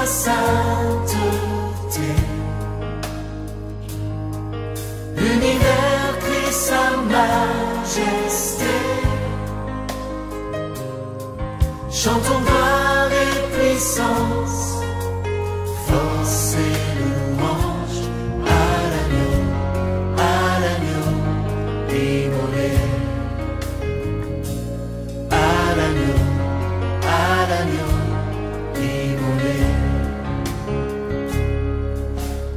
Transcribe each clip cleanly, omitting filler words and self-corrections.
sainteté. L'univers crie sa majesté. Chantons gloire et puissance, force et louange à l'agneau immolé. À l'agneau immolé.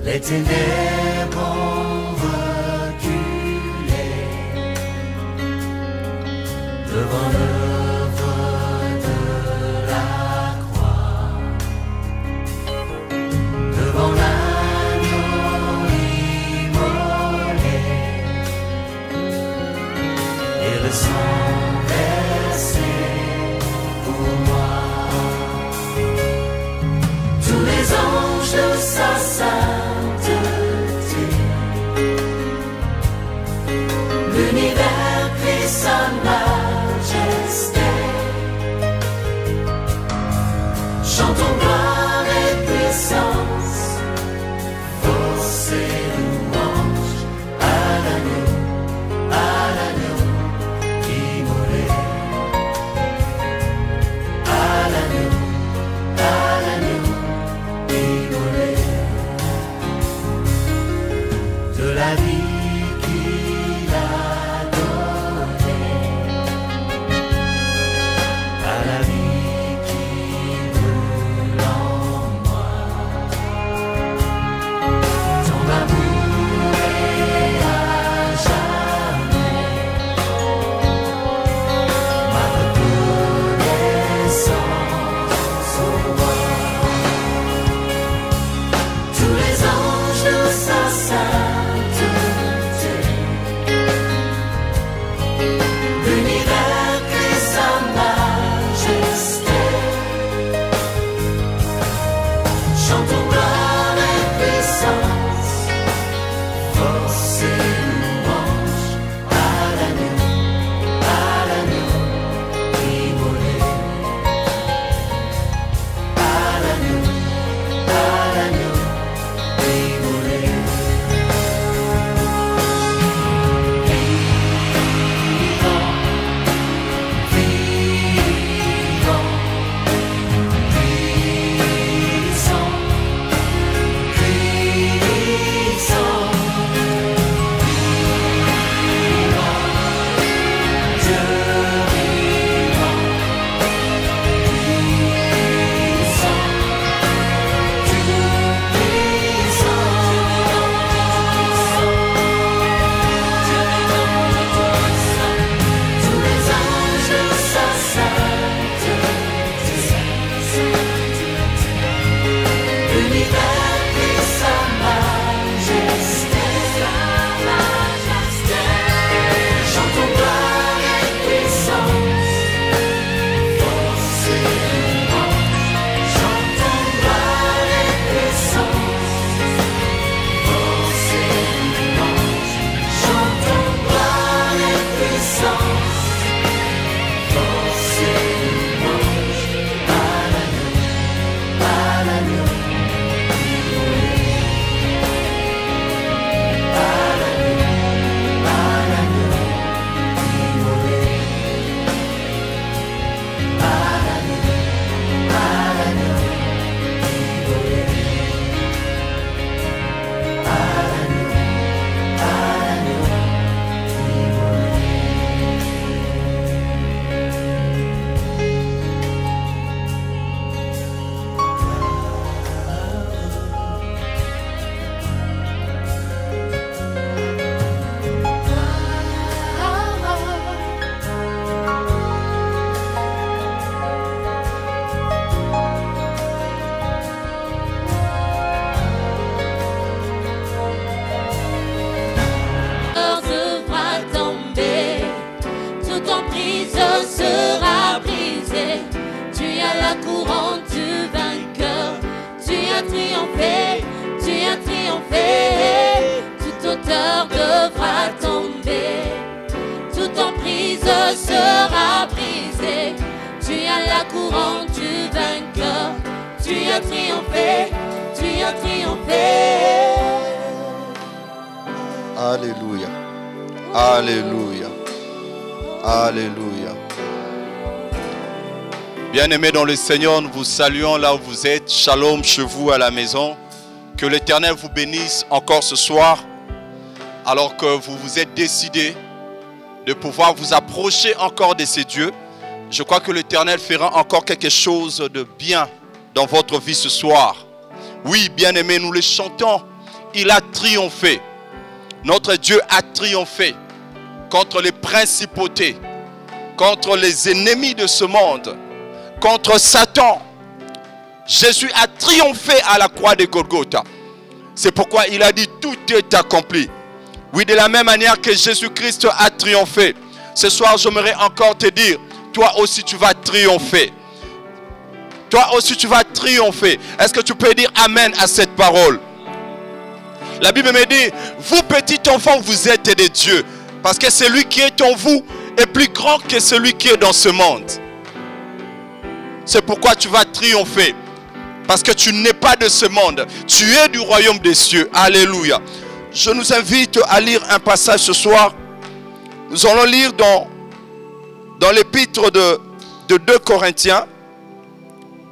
Les ténèbres ont reculé devant l'œuvre de la croix, devant l'agneau immolé et le sang versé pour moi. Tous les anges de sa sainteté, l'univers crie sa majesté. Chantons gloire et puissance, force et louange à l'agneau immolé. À l'agneau immolé. De la vie qu'il a donnée à la vie qui brûle en moi. Ton amour est à jamais ma reconnaissance au roi. Tous les anges de sa sainteté, l'univers crie sa majesté. Chantons gloire et puissance, force et louange à l'agneau immolé. À l'agneau immolé. Vivant, puissant, puissant, vivant, Dieu vivant, puissant, tous les anges de sa sainteté, l'univers crie sa majesté. Chantons gloire et puissance, force et louange. Chantons gloire et puissance, force et louange. Chantons gloire et puissance, force et louange à l'agneau immolé. À l'agneau immolé. À l'agneau immolé. À l'agneau devra tomber, toute emprise sera brisée. Tu as la couronne du vainqueur, tu as triomphé, toute hauteur devra tomber, toute emprise sera brisée. Tu as la couronne du vainqueur, tu as triomphé, tu as triomphé. Alléluia. Alléluia. Alléluia. Bien-aimés dans le Seigneur, nous vous saluons là où vous êtes. Shalom chez vous à la maison. Que l'Éternel vous bénisse encore ce soir, alors que vous vous êtes décidés de pouvoir vous approcher encore de ces dieux. Je crois que l'Éternel fera encore quelque chose de bien dans votre vie ce soir. Oui, bien-aimés, nous le chantons. Il a triomphé. Notre Dieu a triomphé contre les principautés, contre les ennemis de ce monde, contre Satan. Jésus a triomphé à la croix de Golgotha. C'est pourquoi il a dit tout est accompli. Oui, de la même manière que Jésus-Christ a triomphé. Ce soir, j'aimerais encore te dire, toi aussi tu vas triompher. Toi aussi tu vas triompher. Est-ce que tu peux dire amen à cette parole? La Bible me dit, vous petits enfants, vous êtes des dieux. Parce que celui qui est en vous est plus grand que celui qui est dans ce monde. C'est pourquoi tu vas triompher. Parce que tu n'es pas de ce monde. Tu es du royaume des cieux. Alléluia. Je nous invite à lire un passage ce soir. Nous allons lire dans l'épître de 2 Corinthiens,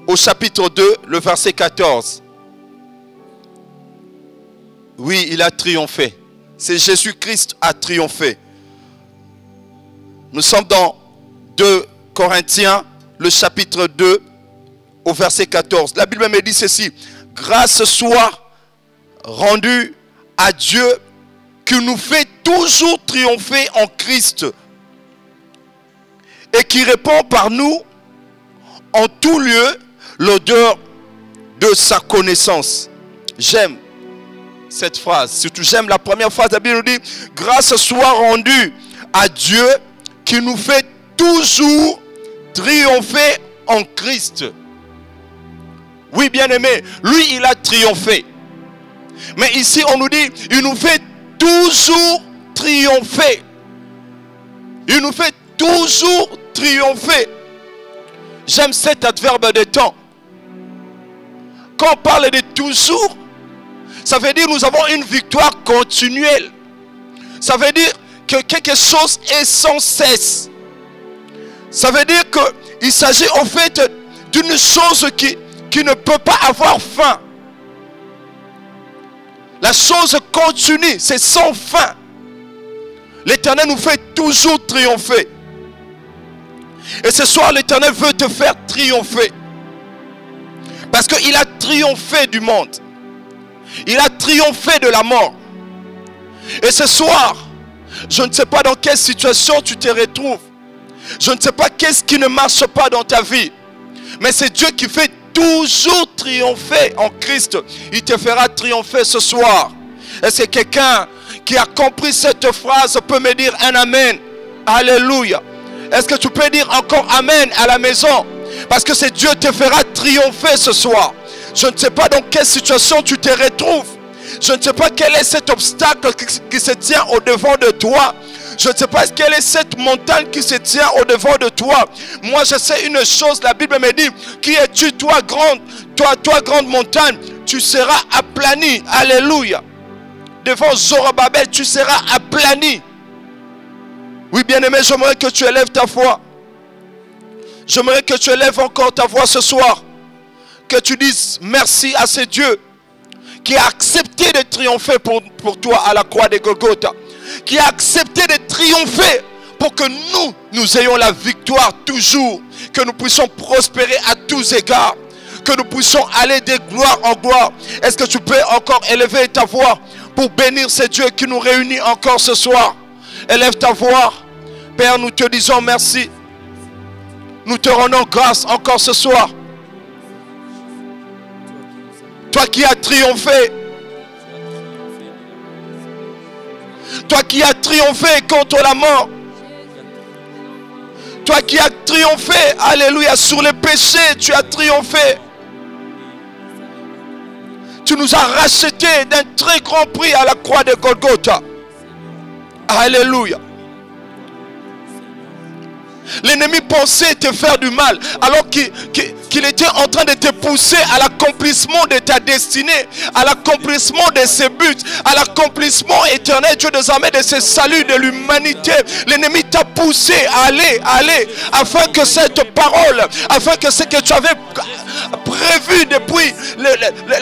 au chapitre 2, le verset 14. Oui, il a triomphé. C'est Jésus-Christ a triomphé. Nous sommes dans 2 Corinthiens, le chapitre 2, au verset 14. La Bible me dit ceci. Grâce soit rendue à Dieu qui nous fait toujours triompher en Christ et qui répand par nous en tout lieu l'odeur de sa connaissance. J'aime cette phrase. Surtout j'aime la première phrase. La Bible nous dit grâce soit rendue à Dieu qui nous fait toujours triompher en Christ. Oui, bien-aimé, lui, il a triomphé. Mais ici, on nous dit, il nous fait toujours triompher. Il nous fait toujours triompher. J'aime cet adverbe de temps. Quand on parle de toujours, ça veut dire que nous avons une victoire continuelle. Ça veut dire que quelque chose est sans cesse. Ça veut dire qu'il s'agit en fait d'une chose qui ne peut pas avoir fin. La chose continue, c'est sans fin. L'Éternel nous fait toujours triompher. Et ce soir, l'Éternel veut te faire triompher. Parce qu'il a triomphé du monde. Il a triomphé de la mort. Et ce soir, je ne sais pas dans quelle situation tu te retrouves. Je ne sais pas qu'est-ce qui ne marche pas dans ta vie. Mais c'est Dieu qui fait toujours triompher en Christ. Il te fera triompher ce soir. Est-ce que quelqu'un qui a compris cette phrase peut me dire un amen? Alléluia. Est-ce que tu peux dire encore amen à la maison? Parce que c'est Dieu qui te fera triompher ce soir. Je ne sais pas dans quelle situation tu te retrouves. Je ne sais pas quel est cet obstacle qui se tient au devant de toi. Je ne sais pas quelle est cette montagne qui se tient au devant de toi. Moi, je sais une chose. La Bible me dit, qui es-tu, toi grande montagne? Tu seras aplani. Alléluia. Devant Zorobabel, tu seras aplani. Oui, bien-aimé, j'aimerais que tu élèves ta foi. J'aimerais que tu élèves encore ta voix ce soir. Que tu dises merci à ce Dieu qui a accepté de triompher pour toi à la croix de Golgotha. Qui a accepté de triompher pour que nous ayons la victoire toujours. Que nous puissions prospérer à tous égards. Que nous puissions aller de gloire en gloire. Est-ce que tu peux encore élever ta voix pour bénir ce Dieu qui nous réunit encore ce soir? Élève ta voix. Père, nous te disons merci. Nous te rendons grâce encore ce soir. Toi qui as triomphé. Toi qui as triomphé contre la mort. Toi qui as triomphé, alléluia, sur le péché, tu as triomphé. Tu nous as rachetés d'un très grand prix à la croix de Golgotha. Alléluia. L'ennemi pensait te faire du mal alors qu'il était en train de te pousser à l'accomplissement de ta destinée, à l'accomplissement de ses buts, à l'accomplissement éternel, Dieu des armées, de ce salut de l'humanité. L'ennemi t'a poussé à aller, afin que cette parole, afin que ce que tu avais prévu depuis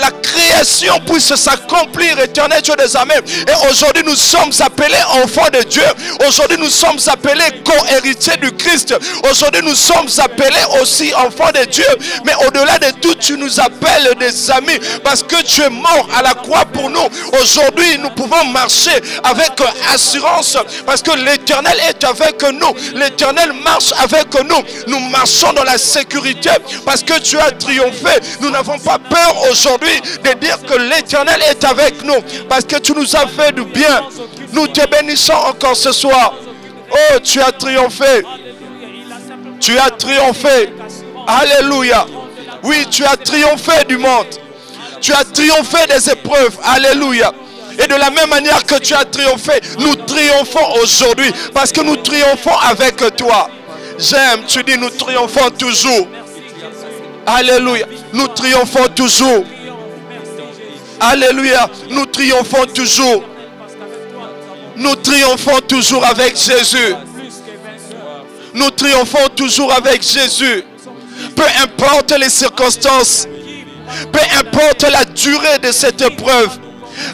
la création puisse s'accomplir, éternel Dieu des armées. Et aujourd'hui nous sommes appelés enfants de Dieu. Aujourd'hui nous sommes appelés co-héritiers du Christ. Aujourd'hui nous sommes appelés aussi enfants de Dieu. Mais au-delà de tout, tu nous appelles des amis, parce que tu es mort à la croix pour nous. Aujourd'hui nous pouvons marcher avec assurance, parce que l'Éternel est avec nous. L'Éternel marche avec nous. Nous marchons dans la sécurité parce que tu as triomphé. Nous n'avons pas peur aujourd'hui de dire que l'Éternel est avec nous, parce que tu nous as fait du bien. Nous te bénissons encore ce soir. Oh, tu as triomphé. Tu as triomphé. Alléluia. Oui, tu as triomphé du monde. Tu as triomphé des épreuves. Alléluia. Et de la même manière que tu as triomphé, nous triomphons aujourd'hui, parce que nous triomphons avec toi. J'aime, tu dis nous triomphons toujours. Alléluia. Nous triomphons toujours. Alléluia. Nous triomphons toujours. Nous triomphons toujours avec Jésus. Nous triomphons toujours avec Jésus. Peu importe les circonstances, peu importe la durée de cette épreuve,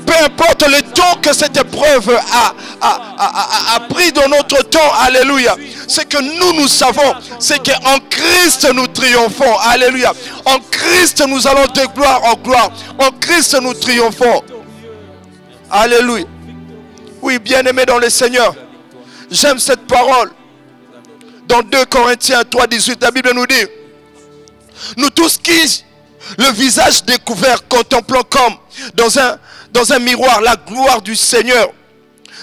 peu importe le temps que cette épreuve a pris dans notre temps, alléluia. Ce que nous savons, c'est qu'en Christ nous triomphons, alléluia. En Christ nous allons de gloire en gloire. En Christ nous triomphons. Alléluia. Oui, bien-aimés dans le Seigneur, j'aime cette parole. Dans 2 Corinthiens 3,18, la Bible nous dit: nous tous qui, le visage découvert, contemplons comme dans un miroir la gloire du Seigneur,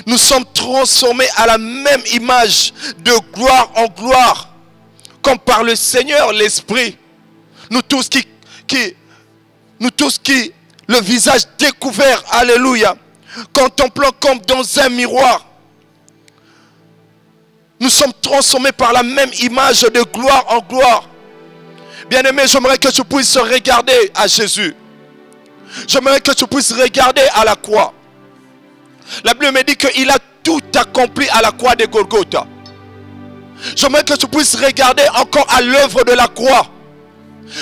nous sommes transformés à la même image, de gloire en gloire, comme par le Seigneur l'Esprit. Nous tous qui, le visage découvert, alléluia, contemplons comme dans un miroir, nous sommes transformés par la même image de gloire en gloire. Bien-aimé, j'aimerais que tu puisses regarder à Jésus. J'aimerais que tu puisses regarder à la croix. La Bible me dit qu'il a tout accompli à la croix de Golgotha. J'aimerais que tu puisses regarder encore à l'œuvre de la croix.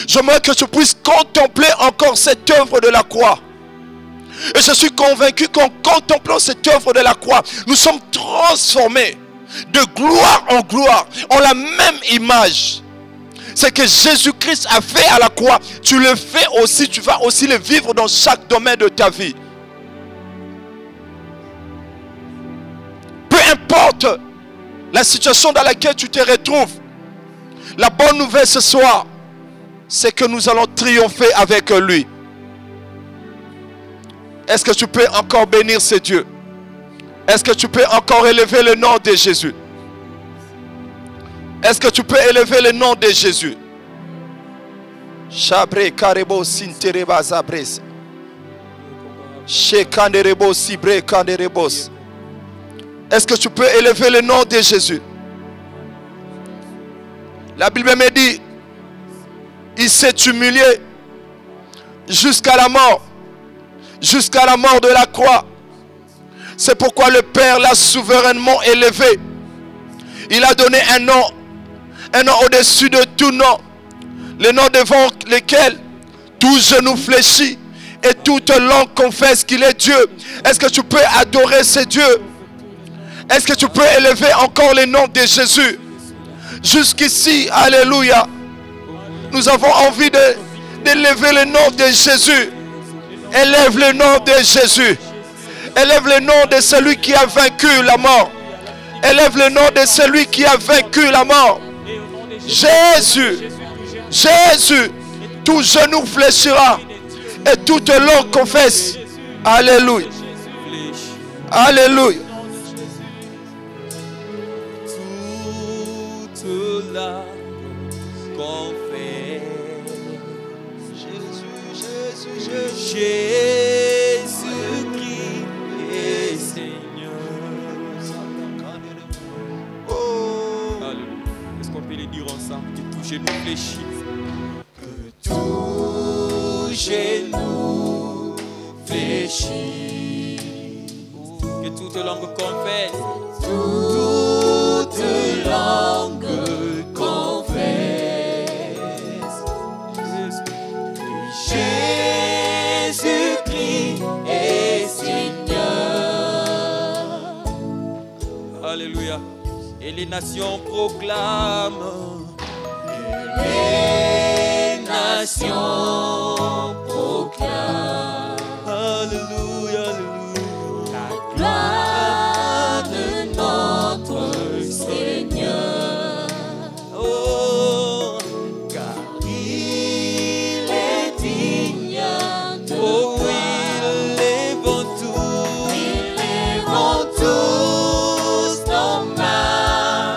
J'aimerais que tu puisses contempler encore cette œuvre de la croix. Et je suis convaincu qu'en contemplant cette œuvre de la croix, nous sommes transformés de gloire en gloire, en la même image. Ce que Jésus-Christ a fait à la croix, tu le fais aussi, tu vas aussi le vivre dans chaque domaine de ta vie. Peu importe la situation dans laquelle tu te retrouves, la bonne nouvelle ce soir, c'est que nous allons triompher avec lui. Est-ce que tu peux encore bénir ce Dieu? Est-ce que tu peux encore élever le nom de Jésus? Est-ce que tu peux élever le nom de Jésus? Chabre karebo sintereba zabres. Shekanderebo sibre kanderebos. Est-ce que tu peux élever le nom de Jésus? La Bible me dit, il s'est humilié jusqu'à la mort de la croix. C'est pourquoi le Père l'a souverainement élevé. Il a donné un nom au-dessus de tout nom, le nom devant lequel tout genou fléchit et toute langue confesse qu'il est Dieu. Est-ce que tu peux adorer ce Dieu? Est-ce que tu peux élever encore le nom de Jésus? Jusqu'ici, alléluia, nous avons envie d'élever le nom de Jésus. Élève le nom de Jésus. Élève le nom de celui qui a vaincu la mort. Élève le nom de celui qui a vaincu la mort. Jésus, Jésus, tout genou fléchira et toute langue confesse. Alléluia. Alléluia. Toute langue confesse. Jésus-Christ est Seigneur. Oh. Alléluia. genou fléchit. Tout genou fléchit. Que toute langue confesse. Toute langue confesse. Jésus-Christ est Seigneur. Alléluia. Et les nations proclament. Les nations proclament. Alléluia, alléluia. La gloire de notre Seigneur. Oh, Car il est digne de oh oui, lèvons tous. Élevons tous nos mains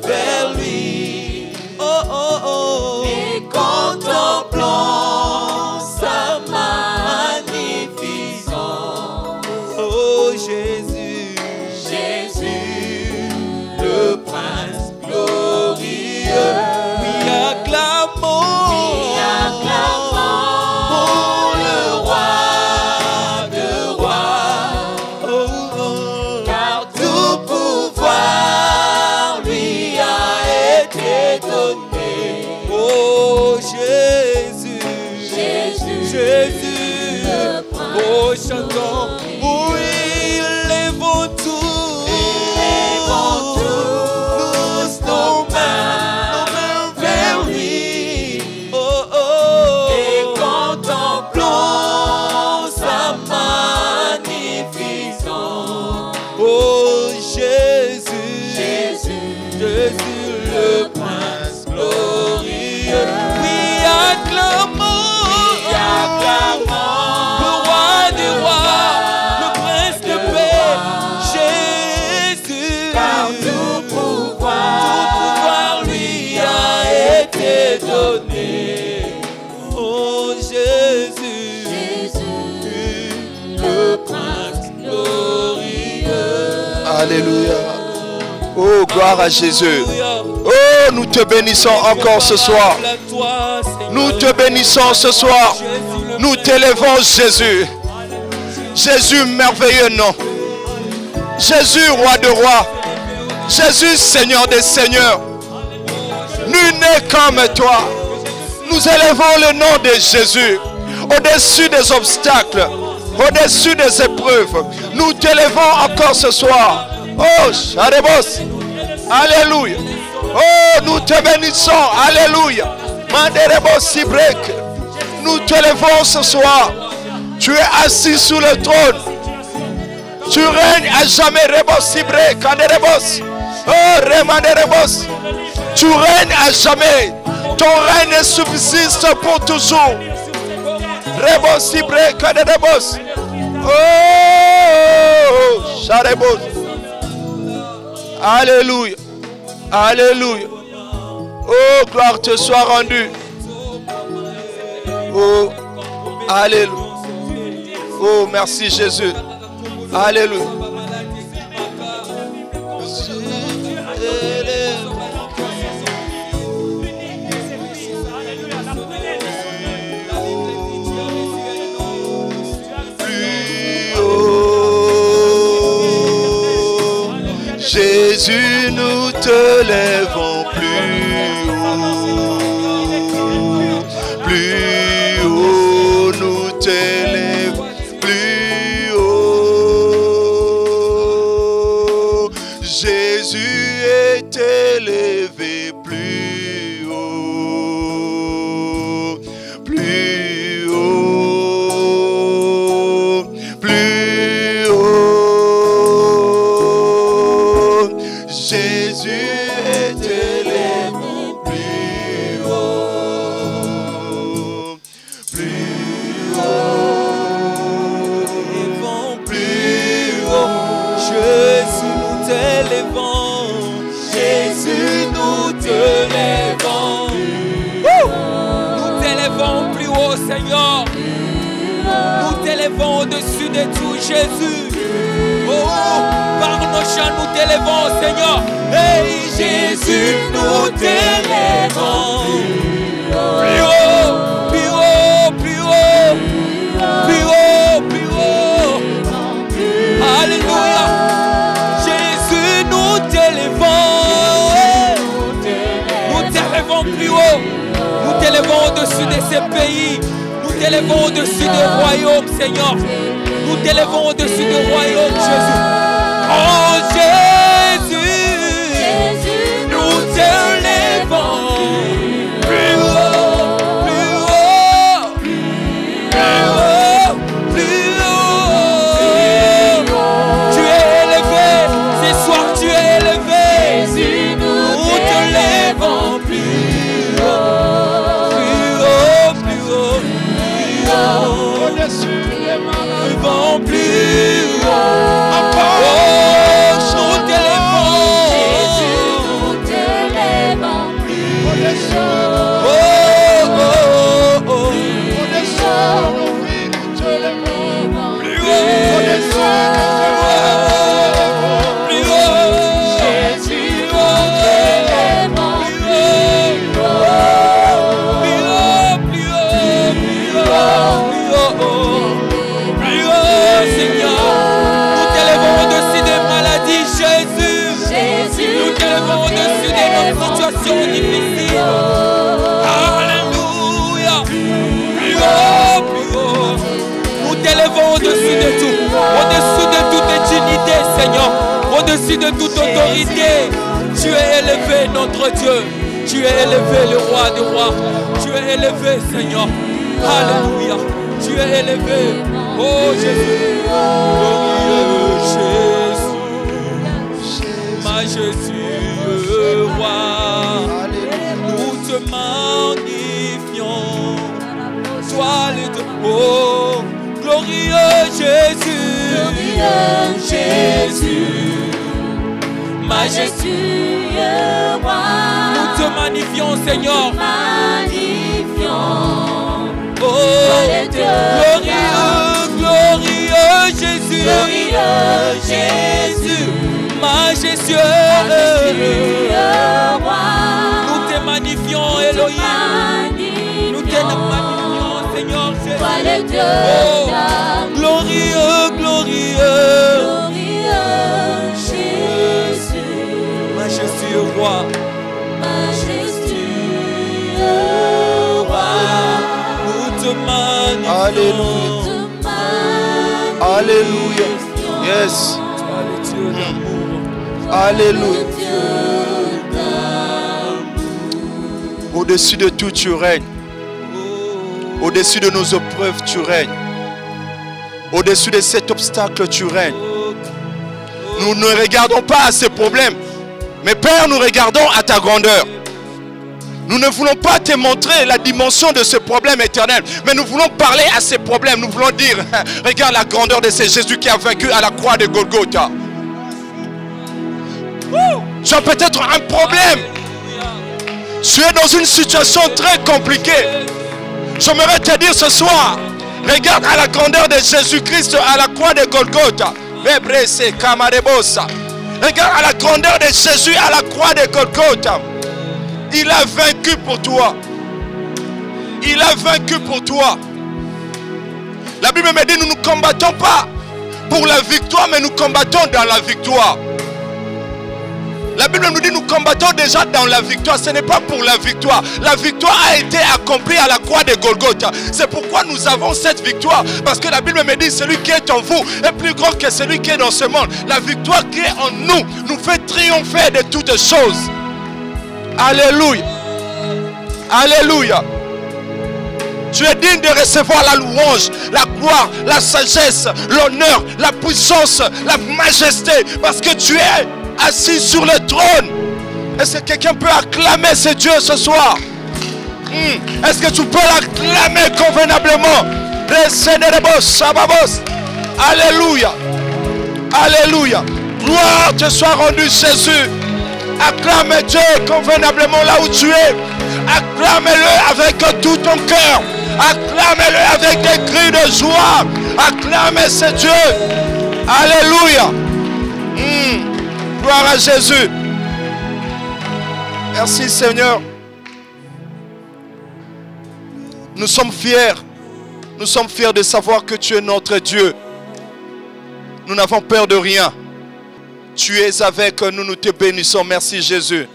vers lui Oh, oh, oh. et contemplons sa magnificence. Oh, Jésus. Jésus, le Prince glorieux. Oui, acclamons. Acclamons le roi de rois. Oh, oh. Car tout pouvoir lui a été donné. Oh, Jésus. Jésus, Jésus. le Prince Oh, chantons. Oui, lèvons tous. Élevons tous nos mains vers lui Oh, oh. et contemplons sa magnificence. Oh, Jésus. Jésus, Jésus, le Prince glorieux. oui, acclamons. Acclamons Le roi des rois, le prince de paix, Jésus. car tout pouvoir lui a été donné. Oh, Jésus. Jésus, le Prince glorieux. Alléluia. Oh, gloire à Jésus. Alléluia. Oh, nous te bénissons encore ce soir. À toi, Seigneur. Nous te bénissons ce soir. Jésus, le Nous Prince. t'élèvons, Jésus. Jésus, merveilleux nom. Jésus, roi de rois. Jésus, Seigneur des seigneurs. Nul n'est comme toi. Nous élevons le nom de Jésus. Au-dessus des obstacles, au-dessus des épreuves. Nous t'élevons encore ce soir. Oh, Sharebos. Alléluia. Oh, nous te bénissons. Alléluia. Manderebos Sibrek. Nous t'élevons ce soir. Tu es assis sous le trône. Tu règnes à jamais. Rebos Sibrek. Anderebos. Oh, Remanderebos. Tu règnes à jamais. Ton règne subsiste pour toujours. Rebos Sibrek. Anderebos. Oh, Sharebos. Alléluia. Alléluia. Oh, gloire te soit rendue. Oh, alléluia. Oh, merci Jésus. Alléluia. Plus haut, Jésus, nous te lèvons plus haut. Plus haut, nous t'élèvons plus haut. Jésus est élevé plus haut. Plus haut. Plus haut. Jésus est élevé plus haut. Plus haut. Élevons plus haut. Jésus, nous t'élevons. Jésus, nous te lèvons. Nous t'élevons plus haut, Seigneur. Nous t'élevons au-dessus de tout, Jésus. Oh, par nos chants, nous t'élevons, Seigneur. Hey, Jésus, nous t'élèvons. ces pays. Nous t'élevons au-dessus des royaumes, Seigneur. Nous t'élevons au-dessus des royaumes, Jésus. Oh Jésus, nous t'élevons plus haut, plus haut, plus haut, plus haut. Tu es élevé, ce soir tu es élevé. Nous t'élevons plus haut, plus haut, plus haut, plus haut. Au-dessus des malades. Plus haut. Encore. Oh, nous t'élevons. Au-dessus. Oh, oh, oh, oh. Au-dessus de nos vies, nous te lèvons. Plus haut. Au-dessus de nos Plus haut. Plus haut. Plus haut. Plus haut, Seigneur. Nous t'élevons au-dessus des maladies, Jésus. Nous t'élevons au-dessus de nos situations difficiles. Alléluia. Plus haut, plus haut. Nous t'élevons au-dessus de tout. Au-dessus de toute dignité, Seigneur. Au-dessus de toute autorité. Tu es élevé, notre Dieu. Tu es élevé, le roi des rois. Tu es élevé, Seigneur. Alléluia. Tu es élevé. Oh Jésus. Glorieux Jésus. Majestueux roi. Nous te magnifions. Toi le Dieu. Oh, glorieux Jésus. Majestueux roi, Nous te magnifions, Seigneur. Oh, le Dieu glorieux Jésus. Majestueux roi, Nous te magnifions, Elohim. Nous te magnifions, Seigneur Jésus. toi le Dieu Oh, glorieux, glorieux. Majestueux roi. Nous te magnifions. Alléluia. Yes. Toi le Dieu d'amour. Alléluia. Au-dessus de tout, tu règnes. Au-dessus de nos épreuves, tu règnes. Au-dessus de cet obstacle, tu règnes. Nous ne regardons pas à ces problèmes. Mais Père, nous regardons à ta grandeur. Nous ne voulons pas te montrer la dimension de ce problème éternel. Mais nous voulons parler à ces problèmes. Nous voulons dire, regarde la grandeur de ce Jésus qui a vaincu à la croix de Golgotha. Tu as peut-être un problème. Tu es dans une situation très compliquée. J'aimerais te dire ce soir, regarde à la grandeur de Jésus-Christ à la croix de Golgotha. Regarde à la grandeur de Jésus à la croix de Golgotha. Il a vaincu pour toi. Il a vaincu pour toi. La Bible me dit, nous ne combattons pas pour la victoire, mais nous combattons dans la victoire. La Bible nous dit, nous combattons déjà dans la victoire. Ce n'est pas pour la victoire. La victoire a été accomplie à la croix de Golgotha. C'est pourquoi nous avons cette victoire. Parce que la Bible me dit, celui qui est en vous est plus grand que celui qui est dans ce monde. La victoire qui est en nous nous fait triompher de toutes choses. Alléluia. Alléluia. Tu es digne de recevoir la louange, la gloire, la sagesse, l'honneur, la puissance, la majesté. Parce que tu es assis sur le trône. Est-ce que quelqu'un peut acclamer ce Dieu ce soir? Est-ce que tu peux l'acclamer convenablement? Alléluia. Alléluia. Gloire te soit rendue, Jésus. Acclame Dieu convenablement là où tu es. Acclame-le avec tout ton cœur. Acclame-le avec des cris de joie. Acclame ce Dieu. Alléluia. Gloire à Jésus. Merci Seigneur. Nous sommes fiers. Nous sommes fiers de savoir que tu es notre Dieu. Nous n'avons peur de rien. Tu es avec nous, nous te bénissons. Merci Jésus.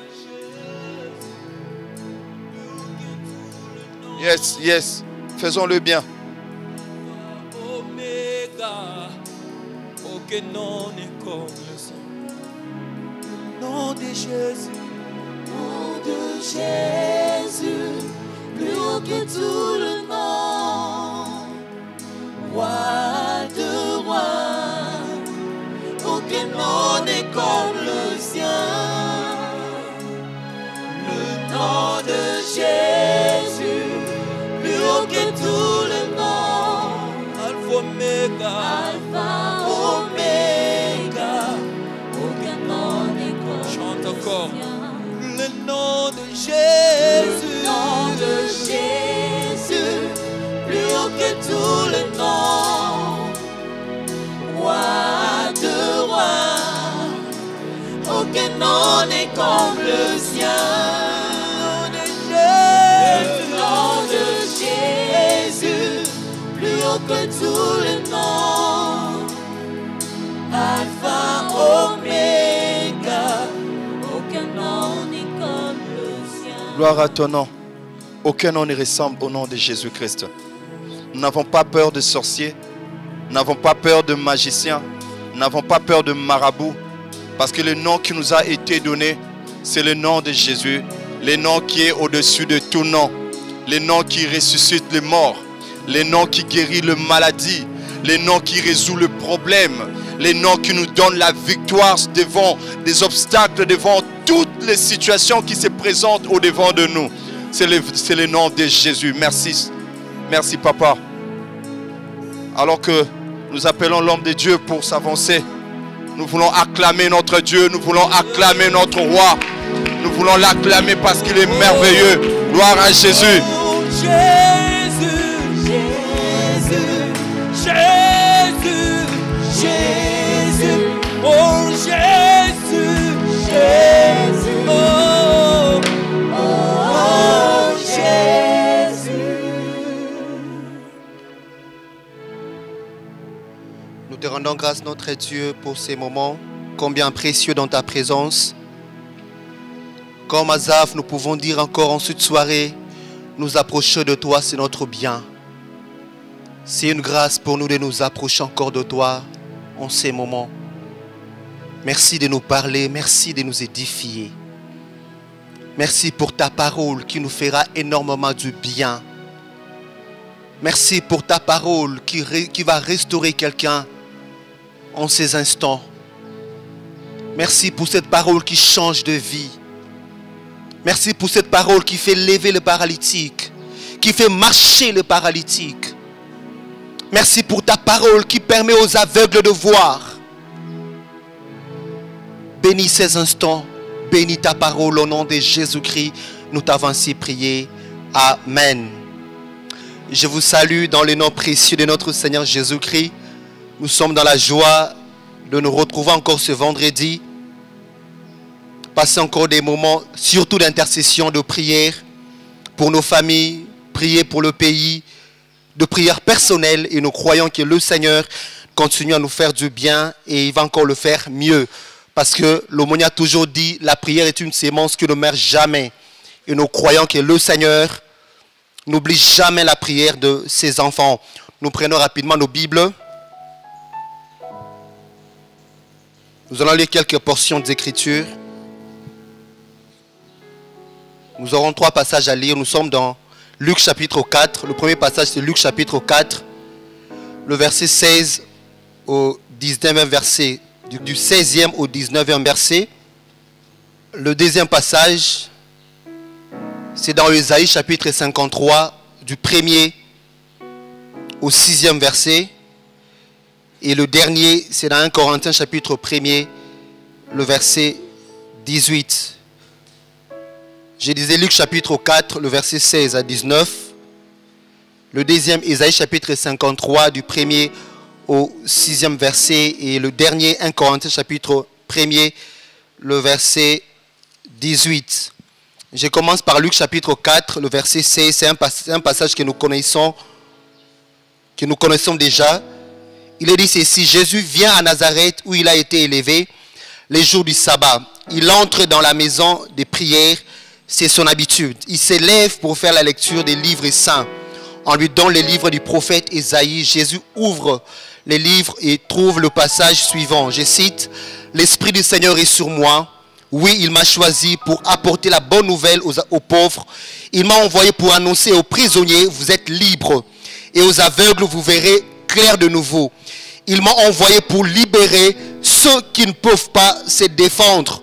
Yes. Yes, yes. Faisons-le bien. Oméga, aucun nom n'est comme le sang. Le nom de Jésus, Nom de Jésus, plus haut que tout le nom. Roi de rois, aucun nom n'est comme le sien. Le nom de Jésus, plus haut que tout le nom. Alpha Oméga, Alpha, Oméga, aucun nom n'est comme chante le encore. sien. Le nom de Jésus, Nom de Jésus, plus haut que tout le nom. Roi de rois, aucun nom n'est comme le sien. Le nom de Jésus, plus haut que tout le nom. Alpha, Oméga, aucun nom n'est comme le sien. Gloire à ton nom. Aucun nom ne ressemble au nom de Jésus-Christ. Nous n'avons pas peur de sorciers. Nous n'avons pas peur de magiciens. Nous n'avons pas peur de marabouts. Parce que le nom qui nous a été donné, c'est le nom de Jésus. Le nom qui est au-dessus de tout nom. Le nom qui ressuscite les morts. Le nom qui guérit les maladies. Le nom qui résout le problème. Le nom qui nous donne la victoire devant des obstacles, devant toutes les situations qui se présentent au-devant de nous. C'est le nom de Jésus. Merci. Merci, Papa. Alors que nous appelons l'homme de Dieu pour s'avancer, nous voulons acclamer notre Dieu, nous voulons acclamer notre roi. Nous voulons l'acclamer parce qu'il est merveilleux. Gloire à Jésus. Oh Jésus, Jésus, Jésus, Jésus, oh Jésus, Jésus, oh. oh Jésus. Nous te rendons grâce, notre Dieu, pour ces moments combien précieux dans ta présence. Comme Asaph, nous pouvons dire encore en cette soirée, nous approcher de toi, c'est notre bien. C'est une grâce pour nous de nous approcher encore de toi en ces moments. Merci de nous parler, merci de nous édifier. Merci pour ta parole qui nous fera énormément du bien. Merci pour ta parole qui va restaurer quelqu'un en ces instants. Merci pour cette parole qui change de vie. Merci pour cette parole qui fait lever le paralytique, qui fait marcher le paralytique. Merci pour ta parole qui permet aux aveugles de voir. Bénis ces instants, bénis ta parole au nom de Jésus-Christ. Nous t'avons ainsi prié. Amen. Je vous salue dans le nom précieux de notre Seigneur Jésus-Christ. Nous sommes dans la joie de nous retrouver encore ce vendredi. Passer encore des moments, surtout d'intercession, de prière pour nos familles, prier pour le pays, de prière personnelle. Et nous croyons que le Seigneur continue à nous faire du bien et il va encore le faire mieux. Parce que l'aumônier a toujours dit, la prière est une sémence qui ne meurt jamais. Et nous croyons que le Seigneur n'oublie jamais la prière de ses enfants. Nous prenons rapidement nos Bibles. Nous allons lire quelques portions d'Écriture. Nous aurons 3 passages à lire. Nous sommes dans Luc chapitre 4. Le premier passage, c'est Luc chapitre 4. Le verset 16 au 19e verset. Du 16e au 19e verset. Le deuxième passage, c'est dans Ésaïe chapitre 53, du 1er au 6e verset. Et le dernier, c'est dans 1 Corinthiens chapitre 1er, le verset 18. Je disais Luc chapitre 4, le verset 16 à 19. Le deuxième, Ésaïe chapitre 53, du 1er au 6e verset. Et le dernier, 1 Corinthiens chapitre 1er, le verset 18. Je commence par Luc chapitre 4, le verset 16. C'est un passage que nous connaissons déjà. Il est dit ceci: Jésus vient à Nazareth où il a été élevé les jours du sabbat. Il entre dans la maison des prières. C'est son habitude. Il s'élève pour faire la lecture des livres saints. On lui donne les livres du prophète Ésaïe. Jésus ouvre les livres et trouve le passage suivant. Je cite, « L'Esprit du Seigneur est sur moi. Oui, il m'a choisi pour apporter la bonne nouvelle aux pauvres. Il m'a envoyé pour annoncer aux prisonniers, vous êtes libres. Et aux aveugles, vous verrez clair de nouveau. Il m'a envoyé pour libérer ceux qui ne peuvent pas se défendre.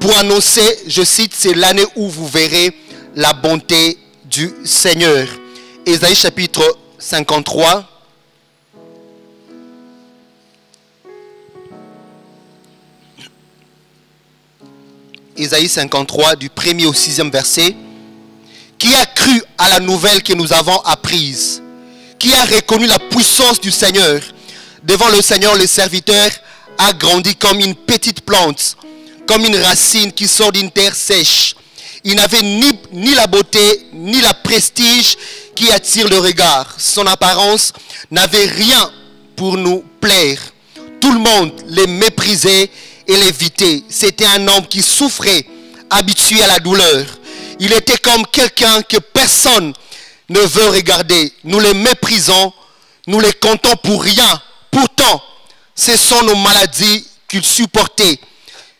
Pour annoncer, je cite, c'est l'année où vous verrez la bonté du Seigneur. » Ésaïe chapitre 53. Ésaïe 53, du 1er au 6e verset. Qui a cru à la nouvelle que nous avons apprise? Qui a reconnu la puissance du Seigneur? Devant le Seigneur, le serviteur a grandi comme une petite plante, comme une racine qui sort d'une terre sèche. Il n'avait ni la beauté, ni la prestige qui attire le regard. Son apparence n'avait rien pour nous plaire. Tout le monde les méprisait et l'évitait. C'était un homme qui souffrait, habitué à la douleur. Il était comme quelqu'un que personne ne veut regarder. Nous les méprisons, nous les comptons pour rien. Pourtant, ce sont nos maladies qu'il supportait.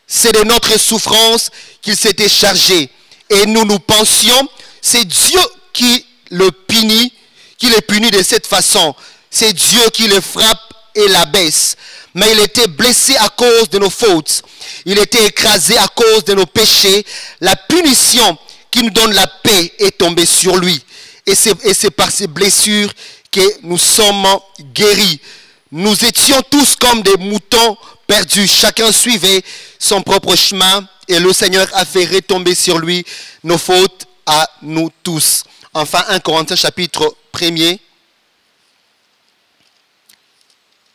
C'est de notre souffrance qu'il s'était chargé. Et nous pensions, c'est Dieu qui le punit de cette façon. C'est Dieu qui le frappe et l'abaisse. Mais il était blessé à cause de nos fautes. Il était écrasé à cause de nos péchés. La punition qui nous donne la paix est tombée sur lui. Et c'est par ces blessures que nous sommes guéris. Nous étions tous comme des moutons perdus. Chacun suivait son propre chemin. Et le Seigneur a fait retomber sur lui nos fautes à nous tous. Enfin, 1 Corinthiens chapitre 1er.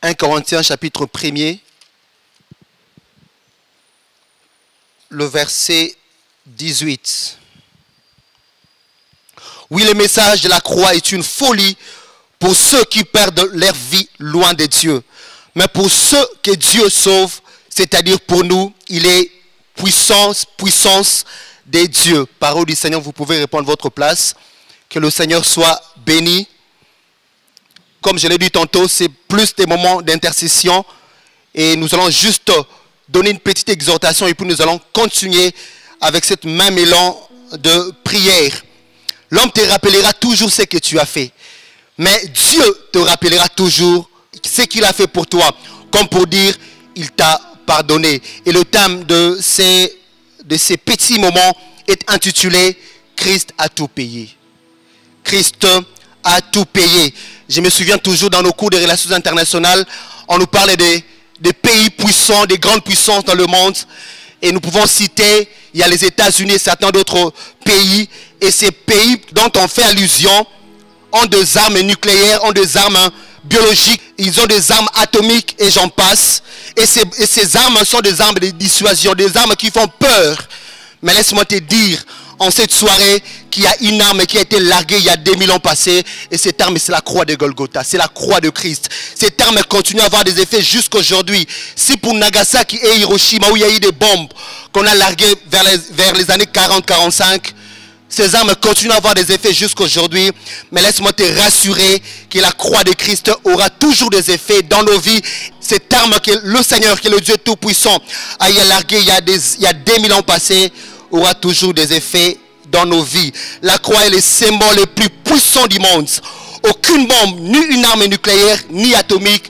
1 Corinthiens chapitre 1er. Le verset 18. Oui, le message de la croix est une folie pour ceux qui perdent leur vie loin de Dieu. Mais pour ceux que Dieu sauve, c'est-à-dire pour nous, il est puissance des dieux. Parole du Seigneur, vous pouvez répondre à votre place. Que le Seigneur soit béni. Comme je l'ai dit tantôt, c'est plus des moments d'intercession. Et nous allons juste donner une petite exhortation et puis nous allons continuer avec cette même élan de prière. L'homme te rappellera toujours ce que tu as fait. Mais Dieu te rappellera toujours ce qu'il a fait pour toi. Comme pour dire, il t'a pardonné. Et le thème de ces petits moments est intitulé « Christ a tout payé ». Christ a tout payé. Je me souviens toujours dans nos cours de relations internationales, on nous parlait des pays puissants, des grandes puissances dans le monde. Et nous pouvons citer, il y a les États-Unis et certains d'autres pays. Et ces pays dont on fait allusion ont des armes nucléaires, ont des armes biologiques, ils ont des armes atomiques et j'en passe. Et ces armes sont des armes de dissuasion, des armes qui font peur. Mais laisse-moi te dire, en cette soirée, qu'il y a une arme qui a été larguée il y a 2000 ans passés. Et cette arme, c'est la croix de Golgotha, c'est la croix de Christ. Cette arme continue à avoir des effets jusqu'aujourd'hui. Si pour Nagasaki et Hiroshima, où il y a eu des bombes qu'on a larguées vers les années 40-45, ces armes continuent à avoir des effets jusqu'aujourd'hui. Mais laisse-moi te rassurer que la croix de Christ aura toujours des effets dans nos vies. Cette arme que le Seigneur, qui est le Dieu Tout-Puissant, a larguée il y a 2000 ans passés, aura toujours des effets dans nos vies. La croix est le symbole le plus puissant du monde. Aucune bombe, ni une arme nucléaire, ni atomique,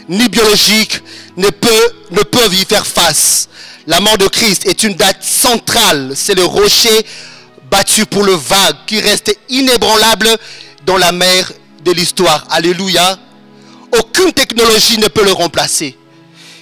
ni biologique ne peuvent y faire face. La mort de Christ est une date centrale. C'est le rocher battu pour le vague qui reste inébranlable dans la mer de l'histoire. Alléluia. Aucune technologie ne peut le remplacer.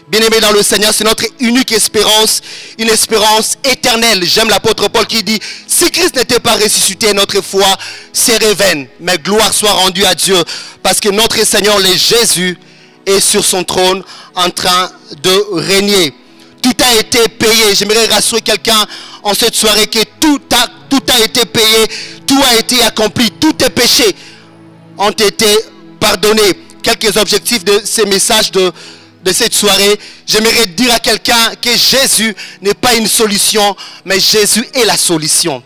Bien-aimés dans le Seigneur, c'est notre unique espérance, une espérance éternelle. J'aime l'apôtre Paul qui dit, si Christ n'était pas ressuscité, notre foi serait vaine. Mais gloire soit rendue à Dieu, parce que notre Seigneur, le Jésus, est sur son trône en train de régner. Tout a été payé. J'aimerais rassurer quelqu'un en cette soirée que tout a été payé, tout a été accompli, tous tes péchés ont été pardonnés. Quelques objectifs de ces messages de cette soirée. J'aimerais dire à quelqu'un que Jésus n'est pas une solution, mais Jésus est la solution.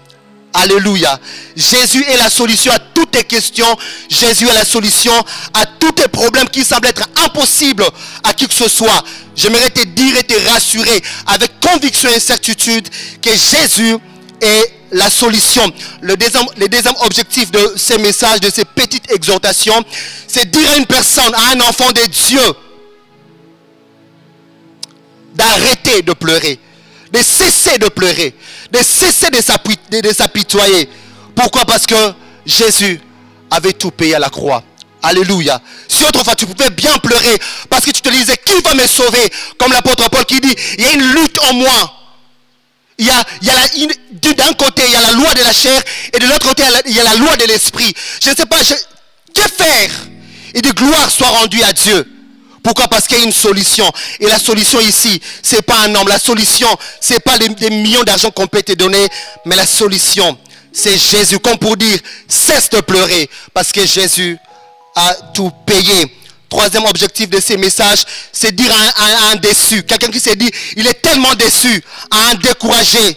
Alléluia. Jésus est la solution à toutes tes questions. Jésus est la solution à tous tes problèmes qui semblent être impossibles à qui que ce soit. J'aimerais te dire et te rassurer avec conviction et certitude que Jésus est la solution. Le deuxième objectif de ces messages, de ces petites exhortations, c'est dire à une personne, à un enfant de Dieu, d'arrêter de pleurer, de cesser de pleurer, de cesser de s'apitoyer. Pourquoi? Parce que Jésus avait tout payé à la croix. Alléluia. Si autrefois tu pouvais bien pleurer parce que tu te disais, qui va me sauver? Comme l'apôtre Paul qui dit, il y a une lutte en moi. D'un côté, il y a la loi de la chair, et de l'autre côté, il y a la loi de l'esprit. Je ne sais pas, que faire? Et de gloire soit rendue à Dieu. Pourquoi? Parce qu'il y a une solution. Et la solution ici, ce n'est pas un homme. La solution, ce n'est pas des millions d'argent qu'on peut te donner, mais la solution, c'est Jésus. Comme pour dire, cesse de pleurer, parce que Jésus a tout payé. Troisième objectif de ces messages, c'est dire à un déçu, quelqu'un qui s'est dit, il est tellement déçu, à un découragé,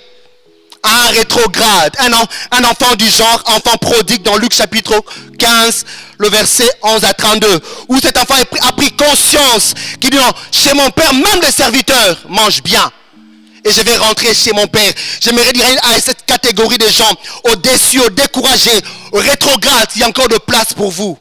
à un rétrograde, un enfant du genre, enfant prodigue dans Luc chapitre 15, le verset 11 à 32, où cet enfant a pris conscience, qui dit non, chez mon père, même les serviteurs mangent bien. Et je vais rentrer chez mon père. J'aimerais dire à cette catégorie de gens, aux déçus, aux découragés, aux rétrogrades, il y a encore de place pour vous.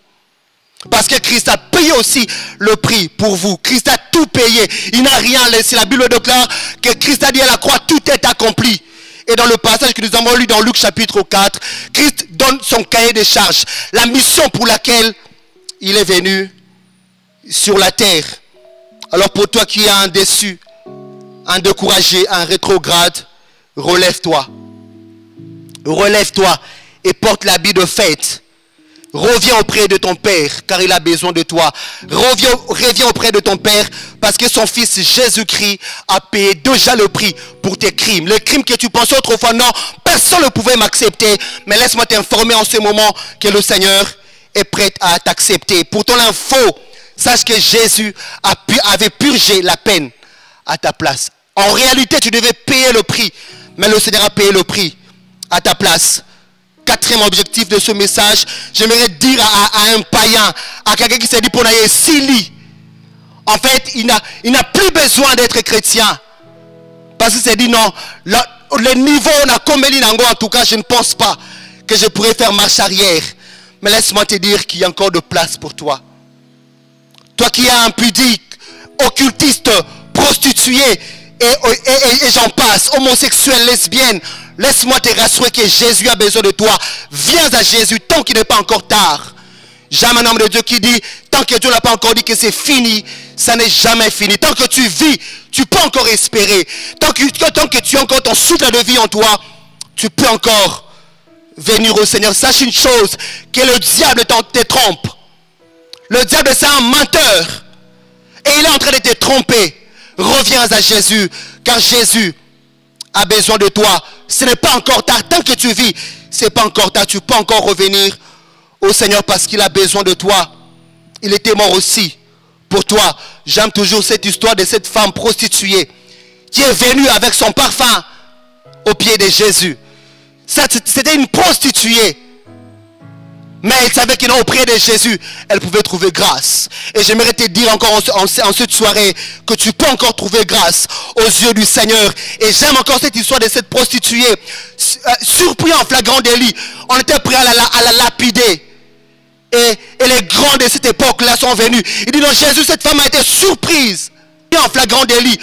Parce que Christ a payé aussi le prix pour vous. Christ a tout payé. Il n'a rien laissé. La Bible déclare que Christ a dit à la croix, tout est accompli. Et dans le passage que nous avons lu dans Luc chapitre 4, Christ donne son cahier de charges. La mission pour laquelle il est venu sur la terre. Alors pour toi qui es un déçu, un découragé, un rétrograde, relève-toi. Relève-toi et porte l'habit de fête. Reviens auprès de ton Père, car il a besoin de toi. Reviens auprès de ton Père, parce que son Fils Jésus-Christ a payé déjà le prix pour tes crimes. Les crimes que tu pensais autrefois, non, personne ne pouvait m'accepter. Mais laisse-moi t'informer en ce moment que le Seigneur est prêt à t'accepter. Pour ton info, sache que Jésus avait purgé la peine à ta place. En réalité, tu devais payer le prix, mais le Seigneur a payé le prix à ta place. Quatrième objectif de ce message, j'aimerais dire à un païen, à quelqu'un qui s'est dit pour naïe Sili, en fait, il n'a plus besoin d'être chrétien. Parce qu'il s'est dit non, le niveau on a comme Elinango, en tout cas, je ne pense pas que je pourrais faire marche arrière. Mais laisse-moi te dire qu'il y a encore de place pour toi. Toi qui es impudique, occultiste, prostitué, et j'en passe, homosexuel, lesbienne, laisse-moi te rassurer que Jésus a besoin de toi. Viens à Jésus tant qu'il n'est pas encore tard. Jamais un homme de Dieu qui dit, tant que Dieu n'a pas encore dit que c'est fini, ça n'est jamais fini. Tant que tu vis, tu peux encore espérer. Tant que tu as encore ton souffle de vie en toi, tu peux encore venir au Seigneur. Sache une chose, que le diable te trompe. Le diable, c'est un menteur. Et il est en train de te tromper. Reviens à Jésus, car Jésus a besoin de toi. Ce n'est pas encore tard. Tant que tu vis, ce n'est pas encore tard. Tu peux encore revenir au Seigneur parce qu'il a besoin de toi. Il était mort aussi pour toi. J'aime toujours cette histoire de cette femme prostituée qui est venue avec son parfum au pied de Jésus. C'était une prostituée. Mais elle savait qu'auprès de Jésus, elle pouvait trouver grâce. Et j'aimerais te dire encore en cette soirée que tu peux encore trouver grâce aux yeux du Seigneur. Et j'aime encore cette histoire de cette prostituée. Surpris en flagrant délit, on était prêt à la lapider. Et les grands de cette époque-là sont venus. Il dit non, Jésus, cette femme a été surprise en flagrant délit.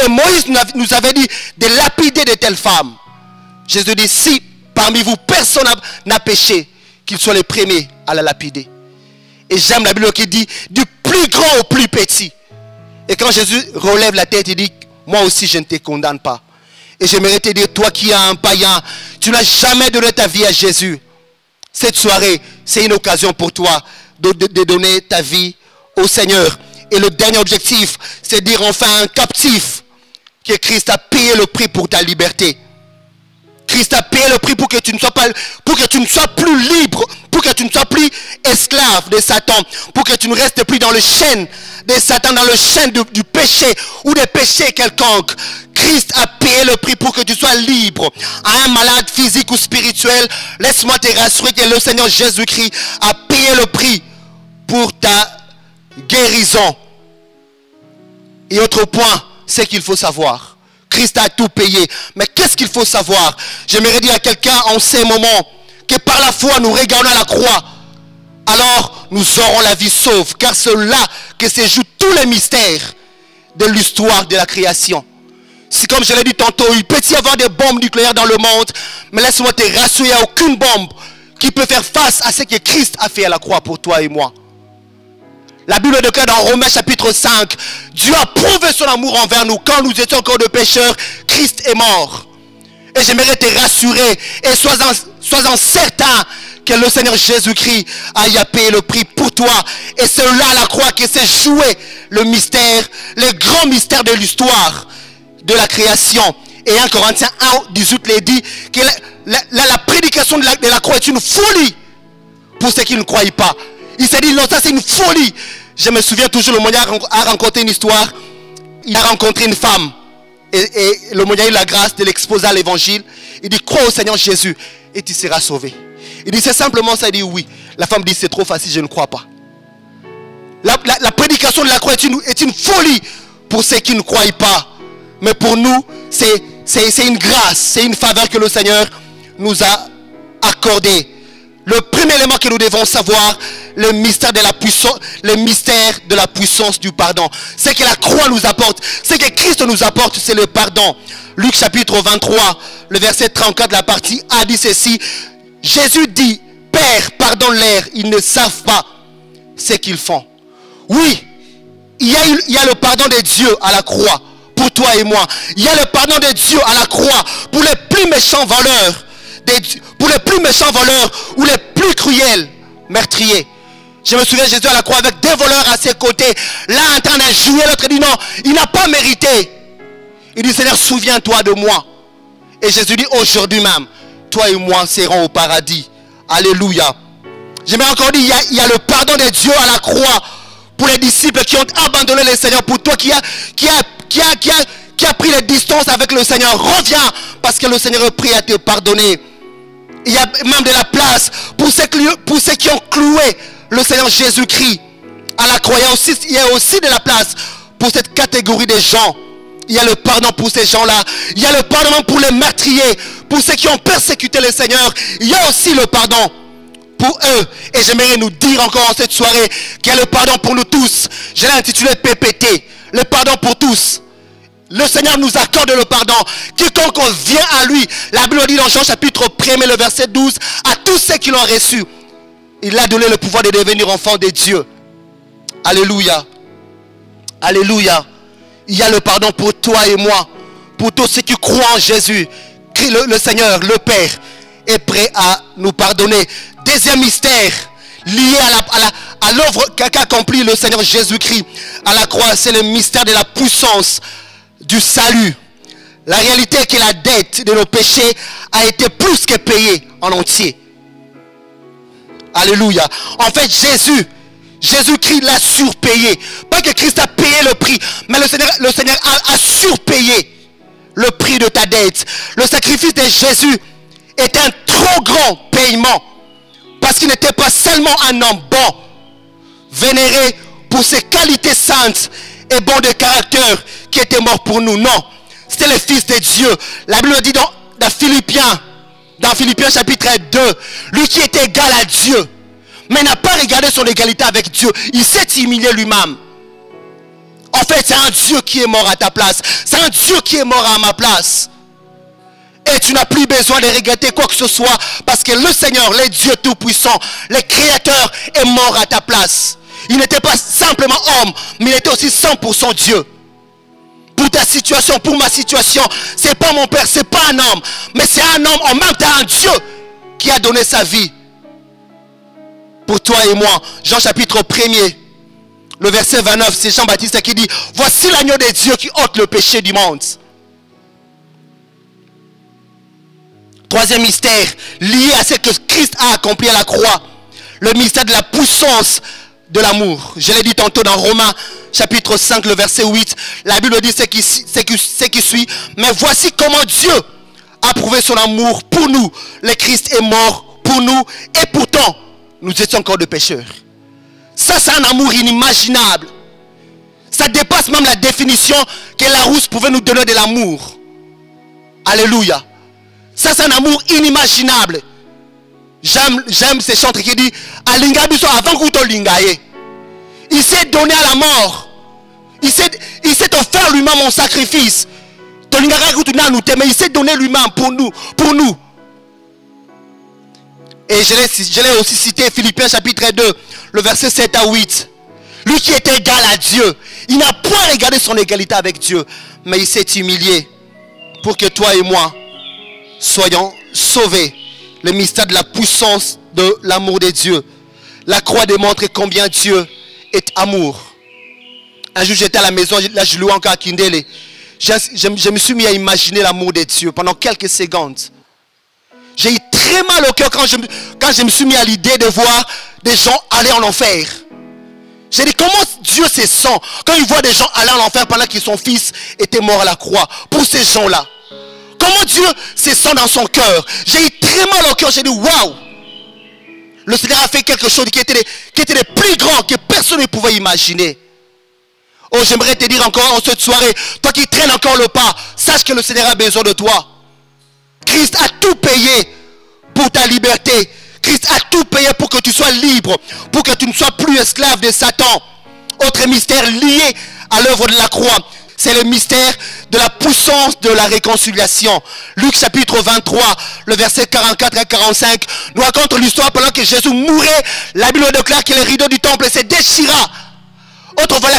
Et Moïse nous avait dit de lapider de telles femmes. Jésus dit, si parmi vous personne n'a péché, qu'ils soient les premiers à la lapider. Et j'aime la Bible qui dit du plus grand au plus petit. Et quand Jésus relève la tête, il dit, moi aussi je ne te condamne pas. Et j'aimerais te dire, toi qui es un païen, tu n'as jamais donné ta vie à Jésus. Cette soirée, c'est une occasion pour toi de donner ta vie au Seigneur. Et le dernier objectif, c'est de dire enfin un captif que Christ a payé le prix pour ta liberté. Christ a payé le prix pour que tu ne sois plus libre, pour que tu ne sois plus esclave de Satan, pour que tu ne restes plus dans le chêne de Satan, dans le chêne du péché ou des péchés quelconques. Christ a payé le prix pour que tu sois libre. À un malade physique ou spirituel, laisse-moi te rassurer que le Seigneur Jésus-Christ a payé le prix pour ta guérison. Et autre point, c'est qu'il faut savoir. Christ a tout payé. Mais qu'est-ce qu'il faut savoir? J'aimerais dire à quelqu'un en ces moments que par la foi nous regardons à la croix. Alors nous aurons la vie sauve. Car c'est là que se jouent tous les mystères de l'histoire de la création. Si comme je l'ai dit tantôt, il peut y avoir des bombes nucléaires dans le monde. Mais laisse-moi te rassurer, il n'y a aucune bombe qui peut faire face à ce que Christ a fait à la croix pour toi et moi. La Bible déclare dans Romains chapitre 5, Dieu a prouvé son amour envers nous. Quand nous étions encore de pécheurs, Christ est mort. Et j'aimerais te rassurer et sois-en certain que le Seigneur Jésus-Christ a payé le prix pour toi. Et c'est là à la croix que s'est joué le mystère, le grand mystère de l'histoire de la création. Et 1 Corinthiens 1, 18 les dit que la prédication de la croix est une folie pour ceux qui ne croient pas. Il s'est dit non, ça c'est une folie. Je me souviens toujours, le moyen a rencontré une histoire. Il a rencontré une femme. Et le moyen a eu la grâce de l'exposer à l'évangile. Il dit crois au Seigneur Jésus et tu seras sauvé. Il dit c'est simplement ça. Il dit oui. La femme dit c'est trop facile, je ne crois pas. La prédication de la croix est une folie pour ceux qui ne croient pas. Mais pour nous, c'est une grâce, c'est une faveur que le Seigneur nous a accordée. Le premier élément que nous devons savoir, le mystère de la puissance du pardon. Ce que la croix nous apporte, ce que Christ nous apporte, c'est le pardon. Luc chapitre 23, le verset 34, la partie A dit ceci. Jésus dit, Père, pardonne-leur, ils ne savent pas ce qu'ils font. Oui, il y a le pardon de Dieu à la croix pour toi et moi. Il y a le pardon de Dieu à la croix pour les plus méchants voleurs. Pour les plus méchants voleurs ou les plus cruels meurtriers. Je me souviens Jésus à la croix avec des voleurs à ses côtés. Là en train de jouer, l'autre dit non, il n'a pas mérité. Il dit Seigneur, souviens-toi de moi. Et Jésus dit aujourd'hui même, toi et moi serons au paradis. Alléluia. J'aimerais encore dire, il y a le pardon de Dieu à la croix pour les disciples qui ont abandonné le Seigneur. Pour toi qui a pris les distances avec le Seigneur, reviens parce que le Seigneur est prêt à te pardonner. Il y a même de la place pour ceux qui ont cloué le Seigneur Jésus-Christ à la croix. Il y a aussi de la place pour cette catégorie de gens. Il y a le pardon pour ces gens-là. Il y a le pardon pour les meurtriers, pour ceux qui ont persécuté le Seigneur. Il y a aussi le pardon pour eux. Et j'aimerais nous dire encore en cette soirée qu'il y a le pardon pour nous tous. Je l'ai intitulé PPT, le pardon pour tous. Le Seigneur nous accorde le pardon. Quiconque vient à lui, la Bible dit dans Jean chapitre 1, le verset 12, à tous ceux qui l'ont reçu, il a donné le pouvoir de devenir enfant de Dieu. Alléluia. Alléluia. Il y a le pardon pour toi et moi, pour tous ceux qui croient en Jésus. Le Seigneur, le Père, est prêt à nous pardonner. Deuxième mystère, lié à l'œuvre qu'a accompli le Seigneur Jésus-Christ à la croix, c'est le mystère de la puissance du salut. La réalité est que la dette de nos péchés a été plus que payée en entier. Alléluia. En fait, Jésus-Christ l'a surpayé. Pas que Christ a payé le prix, mais le Seigneur a surpayé le prix de ta dette. Le sacrifice de Jésus est un trop grand paiement. Parce qu'il n'était pas seulement un homme bon, vénéré pour ses qualités saintes et bon de caractère, qui était mort pour nous. Non, c'était le Fils de Dieu. La Bible dit dans Philippiens chapitre 2, lui qui était égal à Dieu, mais n'a pas regardé son égalité avec Dieu. Il s'est humilié lui-même. En fait, c'est un Dieu qui est mort à ta place. C'est un Dieu qui est mort à ma place. Et tu n'as plus besoin de regretter quoi que ce soit, parce que le Seigneur, le Dieu Tout-Puissant, le Créateur, est mort à ta place. Il n'était pas simplement homme, mais il était aussi 100% Dieu. Pour ta situation, pour ma situation, c'est pas mon père, c'est pas un homme, mais c'est un homme, en même temps un Dieu qui a donné sa vie pour toi et moi. Jean chapitre 1er, le verset 29, c'est Jean-Baptiste qui dit, voici l'agneau de Dieu qui ôte le péché du monde. Troisième mystère, lié à ce que Christ a accompli à la croix, le mystère de la puissance de l'amour. Je l'ai dit tantôt dans Romains chapitre 5, le verset 8, la Bible dit ce qui suit. Mais voici comment Dieu a prouvé son amour pour nous. Le Christ est mort pour nous et pourtant, nous étions encore de pécheurs. Ça, c'est un amour inimaginable. Ça dépasse même la définition que Larousse pouvait nous donner de l'amour. Alléluia. Ça, c'est un amour inimaginable. J'aime ces chantres qui disent Alinga biso avant que tu lingaye. Il s'est donné à la mort. Il s'est offert lui-même en sacrifice. Mais il s'est donné lui-même pour nous. Et je l'ai aussi cité, Philippiens chapitre 2, le verset 7 à 8. Lui qui était égal à Dieu, il n'a point regardé son égalité avec Dieu, mais il s'est humilié pour que toi et moi soyons sauvés. Le mystère de la puissance de l'amour de Dieu. La croix démontre combien Dieu est amour. Un jour j'étais à la maison, là je louais encore à Kindele. Je me suis mis à imaginer l'amour de Dieu pendant quelques secondes. J'ai eu très mal au cœur quand je me suis mis à l'idée de voir des gens aller en enfer. J'ai dit comment Dieu se sent quand il voit des gens aller en enfer pendant que son fils était mort à la croix. Pour ces gens-là. Comment Dieu se sent dans son cœur. J'ai eu très mal au cœur. J'ai dit waouh. Le Seigneur a fait quelque chose qui était le plus grand que personne ne pouvait imaginer. Oh, j'aimerais te dire encore en cette soirée, toi qui traînes encore le pas, sache que le Seigneur a besoin de toi. Christ a tout payé pour ta liberté. Christ a tout payé pour que tu sois libre, pour que tu ne sois plus esclave de Satan. Autre mystère lié à l'œuvre de la croix, c'est le mystère de la puissance de la réconciliation. Luc chapitre 23, le verset 44 à 45, nous raconte l'histoire pendant que Jésus mourait. La Bible déclare que les rideaux du temple se déchira. Autrefois,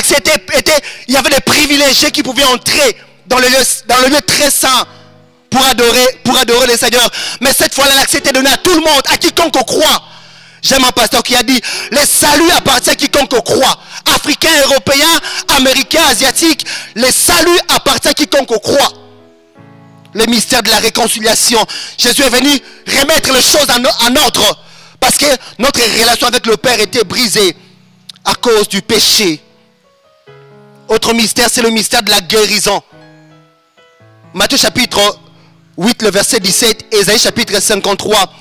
il y avait des privilégiés qui pouvaient entrer dans le lieu très saint pour adorer le Seigneur. Mais cette fois-là, l'accès était donné à tout le monde, à quiconque croit. J'aime un pasteur qui a dit, le salut appartient à quiconque croit. Africain, européen, américain, asiatique, le salut appartient à quiconque croit. Le mystère de la réconciliation. Jésus est venu remettre les choses en ordre. Parce que notre relation avec le Père était brisée à cause du péché. Autre mystère, c'est le mystère de la guérison. Matthieu chapitre 8, le verset 17, Ésaïe chapitre 53,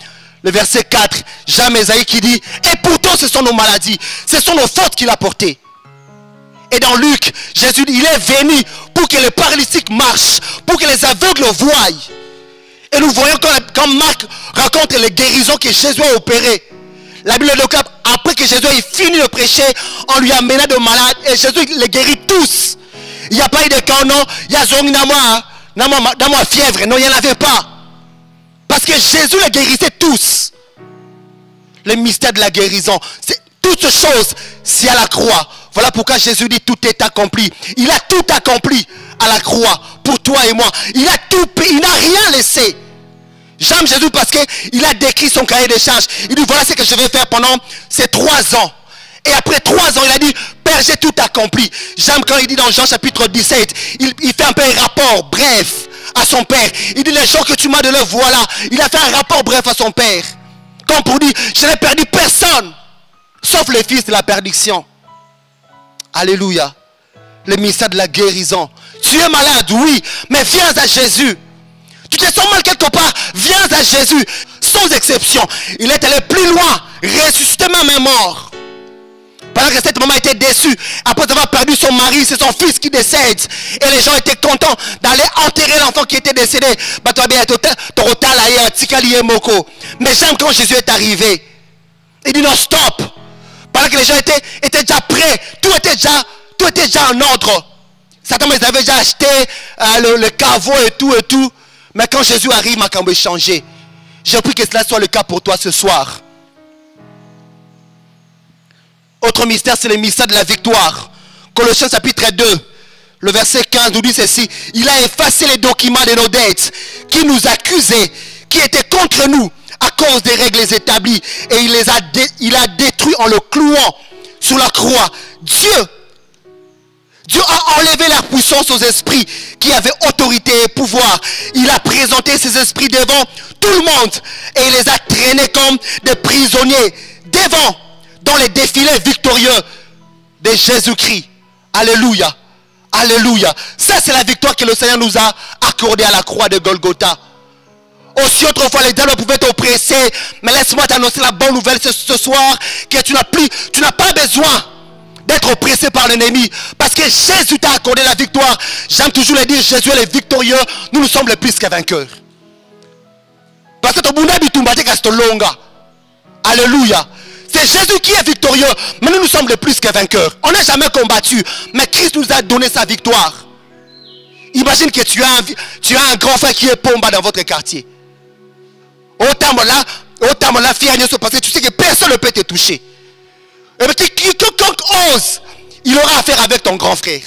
le verset 4, Jean Ésaïe qui dit, et pourtant ce sont nos maladies, ce sont nos fautes qu'il a portées. Et dans Luc, Jésus, il est venu pour que les paralytiques marchent, pour que les aveugles voient. Et nous voyons quand Marc raconte les guérisons que Jésus a opérées. La Bible déclare, après que Jésus ait fini de prêcher, on lui a amené de malades et Jésus les guérit tous. Il n'y a pas eu de cas, non, il y a zong dans ma fièvre, non, il n'y en avait pas. Parce que Jésus les guérissait tous. Le mystère de la guérison, c'est toutes choses, c'est à la croix. Voilà pourquoi Jésus dit tout est accompli. Il a tout accompli à la croix pour toi et moi. Il a tout payé, il n'a rien laissé. J'aime Jésus parce qu'il a décrit son cahier de charges. Il dit voilà ce que je vais faire pendant ces 3 ans. Et après 3 ans, il a dit Père, j'ai tout accompli. J'aime quand il dit dans Jean chapitre 17, il fait un peu un rapport bref à son Père. Il dit les gens que tu m'as donné, voilà. Il a fait un rapport bref à son Père. Comme pour dire, je n'ai perdu personne, sauf le fils de la perdition. Alléluia. Le mystère de la guérison. Tu es malade, oui, mais viens à Jésus. Tu te sens mal quelque part, viens à Jésus. Sans exception. Il est allé plus loin, ressuscité même mort. Pendant que cette maman était déçue, après avoir perdu son mari, c'est son fils qui décède. Et les gens étaient contents d'aller enterrer l'enfant qui était décédé. Mais j'aime quand Jésus est arrivé. Il dit non, stop. Pendant que les gens étaient déjà prêts, tout était déjà en ordre. Satan les avait déjà acheté le caveau et tout. Mais quand Jésus arrive, ma cambe est changé. Je prie que cela soit le cas pour toi ce soir. Autre mystère, c'est le mystère de la victoire. Colossiens chapitre 2, le verset 15 nous dit ceci. Il a effacé les documents de nos dettes qui nous accusaient, qui étaient contre nous à cause des règles établies. Et il a détruit en le clouant sur la croix. Dieu a enlevé la puissance aux esprits qui avaient autorité et pouvoir. Il a présenté ces esprits devant tout le monde et il les a traînés comme des prisonniers devant dans les défilés victorieux de Jésus-Christ. Alléluia. Alléluia. Ça, c'est la victoire que le Seigneur nous a accordée à la croix de Golgotha. Aussi autrefois, les diables pouvaient t'oppresser. Mais laisse-moi t'annoncer la bonne nouvelle ce soir. Que tu n'as pas besoin d'être oppressé par l'ennemi. Parce que Jésus t'a accordé la victoire. J'aime toujours le dire, Jésus est le victorieux. Nous, nous sommes les plus que vainqueurs. Parce que ton bunda du tumba te longa. Alléluia. C'est Jésus qui est victorieux. Mais nous, nous sommes les plus que vainqueurs. On n'a jamais combattu. Mais Christ nous a donné sa victoire. Imagine que tu as un grand frère qui est pomba dans votre quartier. Autant là, parce que tu sais que personne ne peut te toucher. Et puis, quiconque ose, il aura affaire avec ton grand frère.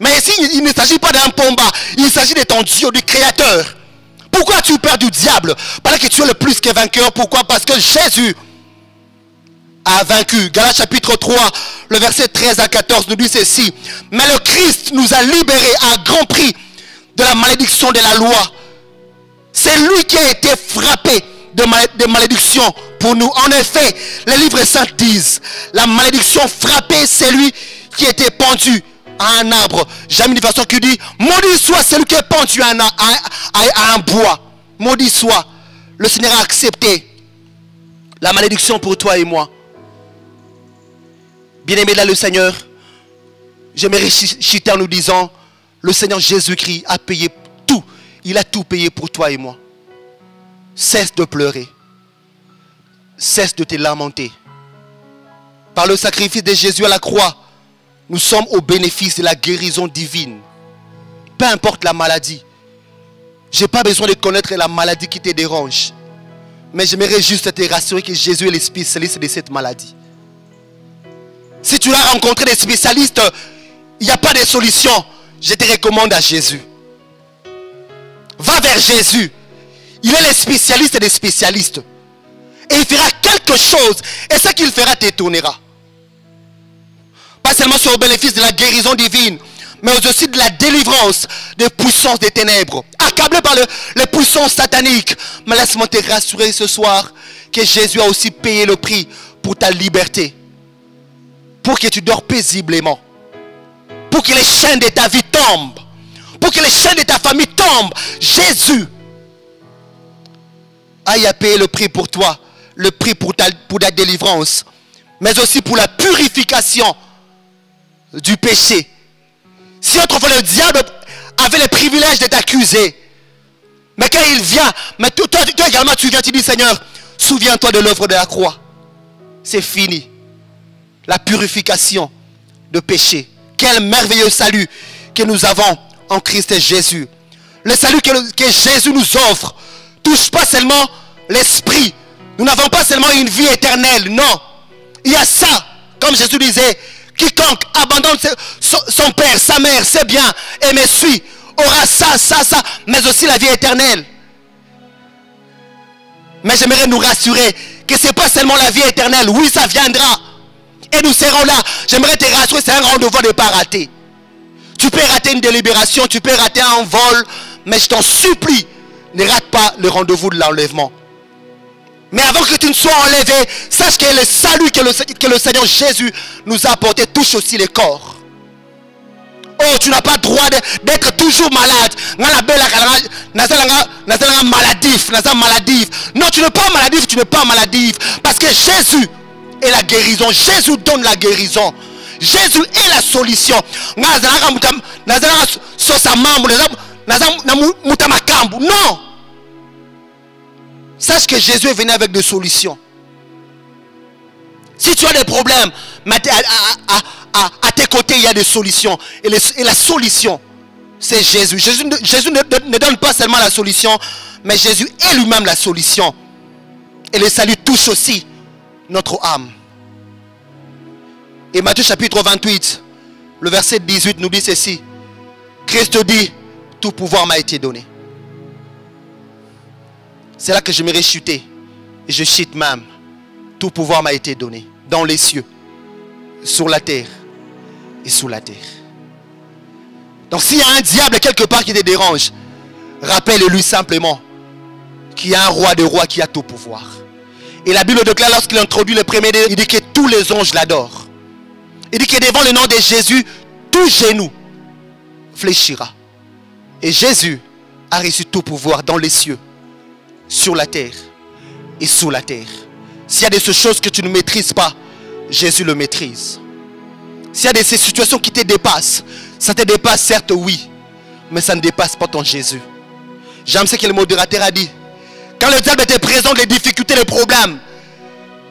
Mais ici, il ne s'agit pas d'un pomba. Il s'agit de ton Dieu, du Créateur. Pourquoi tu peur du diable? Parce que tu es le plus que vainqueur. Pourquoi? Parce que Jésus a vaincu. Galates chapitre 3, le verset 13 à 14 nous dit ceci. Mais le Christ nous a libérés à grand prix de la malédiction de la loi. C'est lui qui a été frappé de malédiction pour nous. En effet, les livres saints disent, la malédiction frappée, c'est lui qui a été pendu à un arbre. J'aime une façon qui dit, maudit soit celui qui est pendu à un bois. Maudit soit. Le Seigneur a accepté la malédiction pour toi et moi. Bien-aimé là le Seigneur, j'aimerais chuter en nous disant, le Seigneur Jésus-Christ a payé tout. Il a tout payé pour toi et moi. Cesse de pleurer. Cesse de te lamenter. Par le sacrifice de Jésus à la croix, nous sommes au bénéfice de la guérison divine. Peu importe la maladie. Je n'ai pas besoin de connaître la maladie qui te dérange. Mais j'aimerais juste te rassurer que Jésus est le spécialiste de cette maladie. Si tu as rencontré des spécialistes, il n'y a pas de solution. Je te recommande à Jésus. Va vers Jésus. Il est le spécialiste des spécialistes. Et il fera quelque chose. Et ce qu'il fera t'étonnera. Pas seulement sur le bénéfice de la guérison divine, mais aussi de la délivrance des puissances des ténèbres. Accablé par les puissances sataniques. Mais laisse-moi te rassurer ce soir que Jésus a aussi payé le prix pour ta liberté. Pour que tu dors paisiblement. Pour que les chaînes de ta vie tombent. Pour que les chaînes de ta famille tombent. Jésus a payé le prix pour toi. Le prix pour ta délivrance. Mais aussi pour la purification du péché. Si autrefois le diable avait le privilège de t'accuser. Mais quand il vient, mais toi également tu viens, tu dis Seigneur, souviens-toi de l'œuvre de la croix. C'est fini. La purification de péché. Quel merveilleux salut que nous avons en Christ Jésus. Le salut que Jésus nous offre touche pas seulement l'esprit. Nous n'avons pas seulement une vie éternelle. Non. Il y a ça. Comme Jésus disait, quiconque abandonne son père, sa mère, ses biens et me suit aura ça, mais aussi la vie éternelle. Mais j'aimerais nous rassurer que ce n'est pas seulement la vie éternelle. Oui, ça viendra. Et nous serons là. J'aimerais te rassurer, c'est un rendez-vous de ne pas rater. Tu peux rater une délibération, tu peux rater un vol, mais je t'en supplie, ne rate pas le rendez-vous de l'enlèvement. Mais avant que tu ne sois enlevé, sache que le salut que le Seigneur Jésus nous a apporté touche aussi les corps. Oh, tu n'as pas le droit d'être toujours malade. Non, tu n'es pas maladif, tu n'es pas maladif. Parce que Jésus est la guérison. Jésus donne la guérison. Jésus est la solution. Non. Sache que Jésus est venu avec des solutions. Si tu as des problèmes, à tes côtés, il y a des solutions. Et la solution, c'est Jésus. Jésus ne donne pas seulement la solution, mais Jésus est lui-même la solution. Et le salut touche aussi notre âme. Et Matthieu chapitre 28, le verset 18 nous dit ceci. Christ dit, tout pouvoir m'a été donné. C'est là que je me chuter. Et je chute même. Tout pouvoir m'a été donné. Dans les cieux, sur la terre et sous la terre. Donc s'il y a un diable quelque part qui te dérange, rappelle-lui simplement qu'il y a un roi de rois qui a tout pouvoir. Et la Bible déclare lorsqu'il introduit le premier, il dit que tous les anges l'adorent. Il dit que devant le nom de Jésus, tout genou fléchira. Et Jésus a reçu tout pouvoir dans les cieux, sur la terre et sous la terre. S'il y a des choses que tu ne maîtrises pas, Jésus le maîtrise. S'il y a de ces situations qui te dépassent, ça te dépasse certes, oui, mais ça ne dépasse pas ton Jésus. J'aime ce que le modérateur a dit. Quand le diable te présente les difficultés, les problèmes,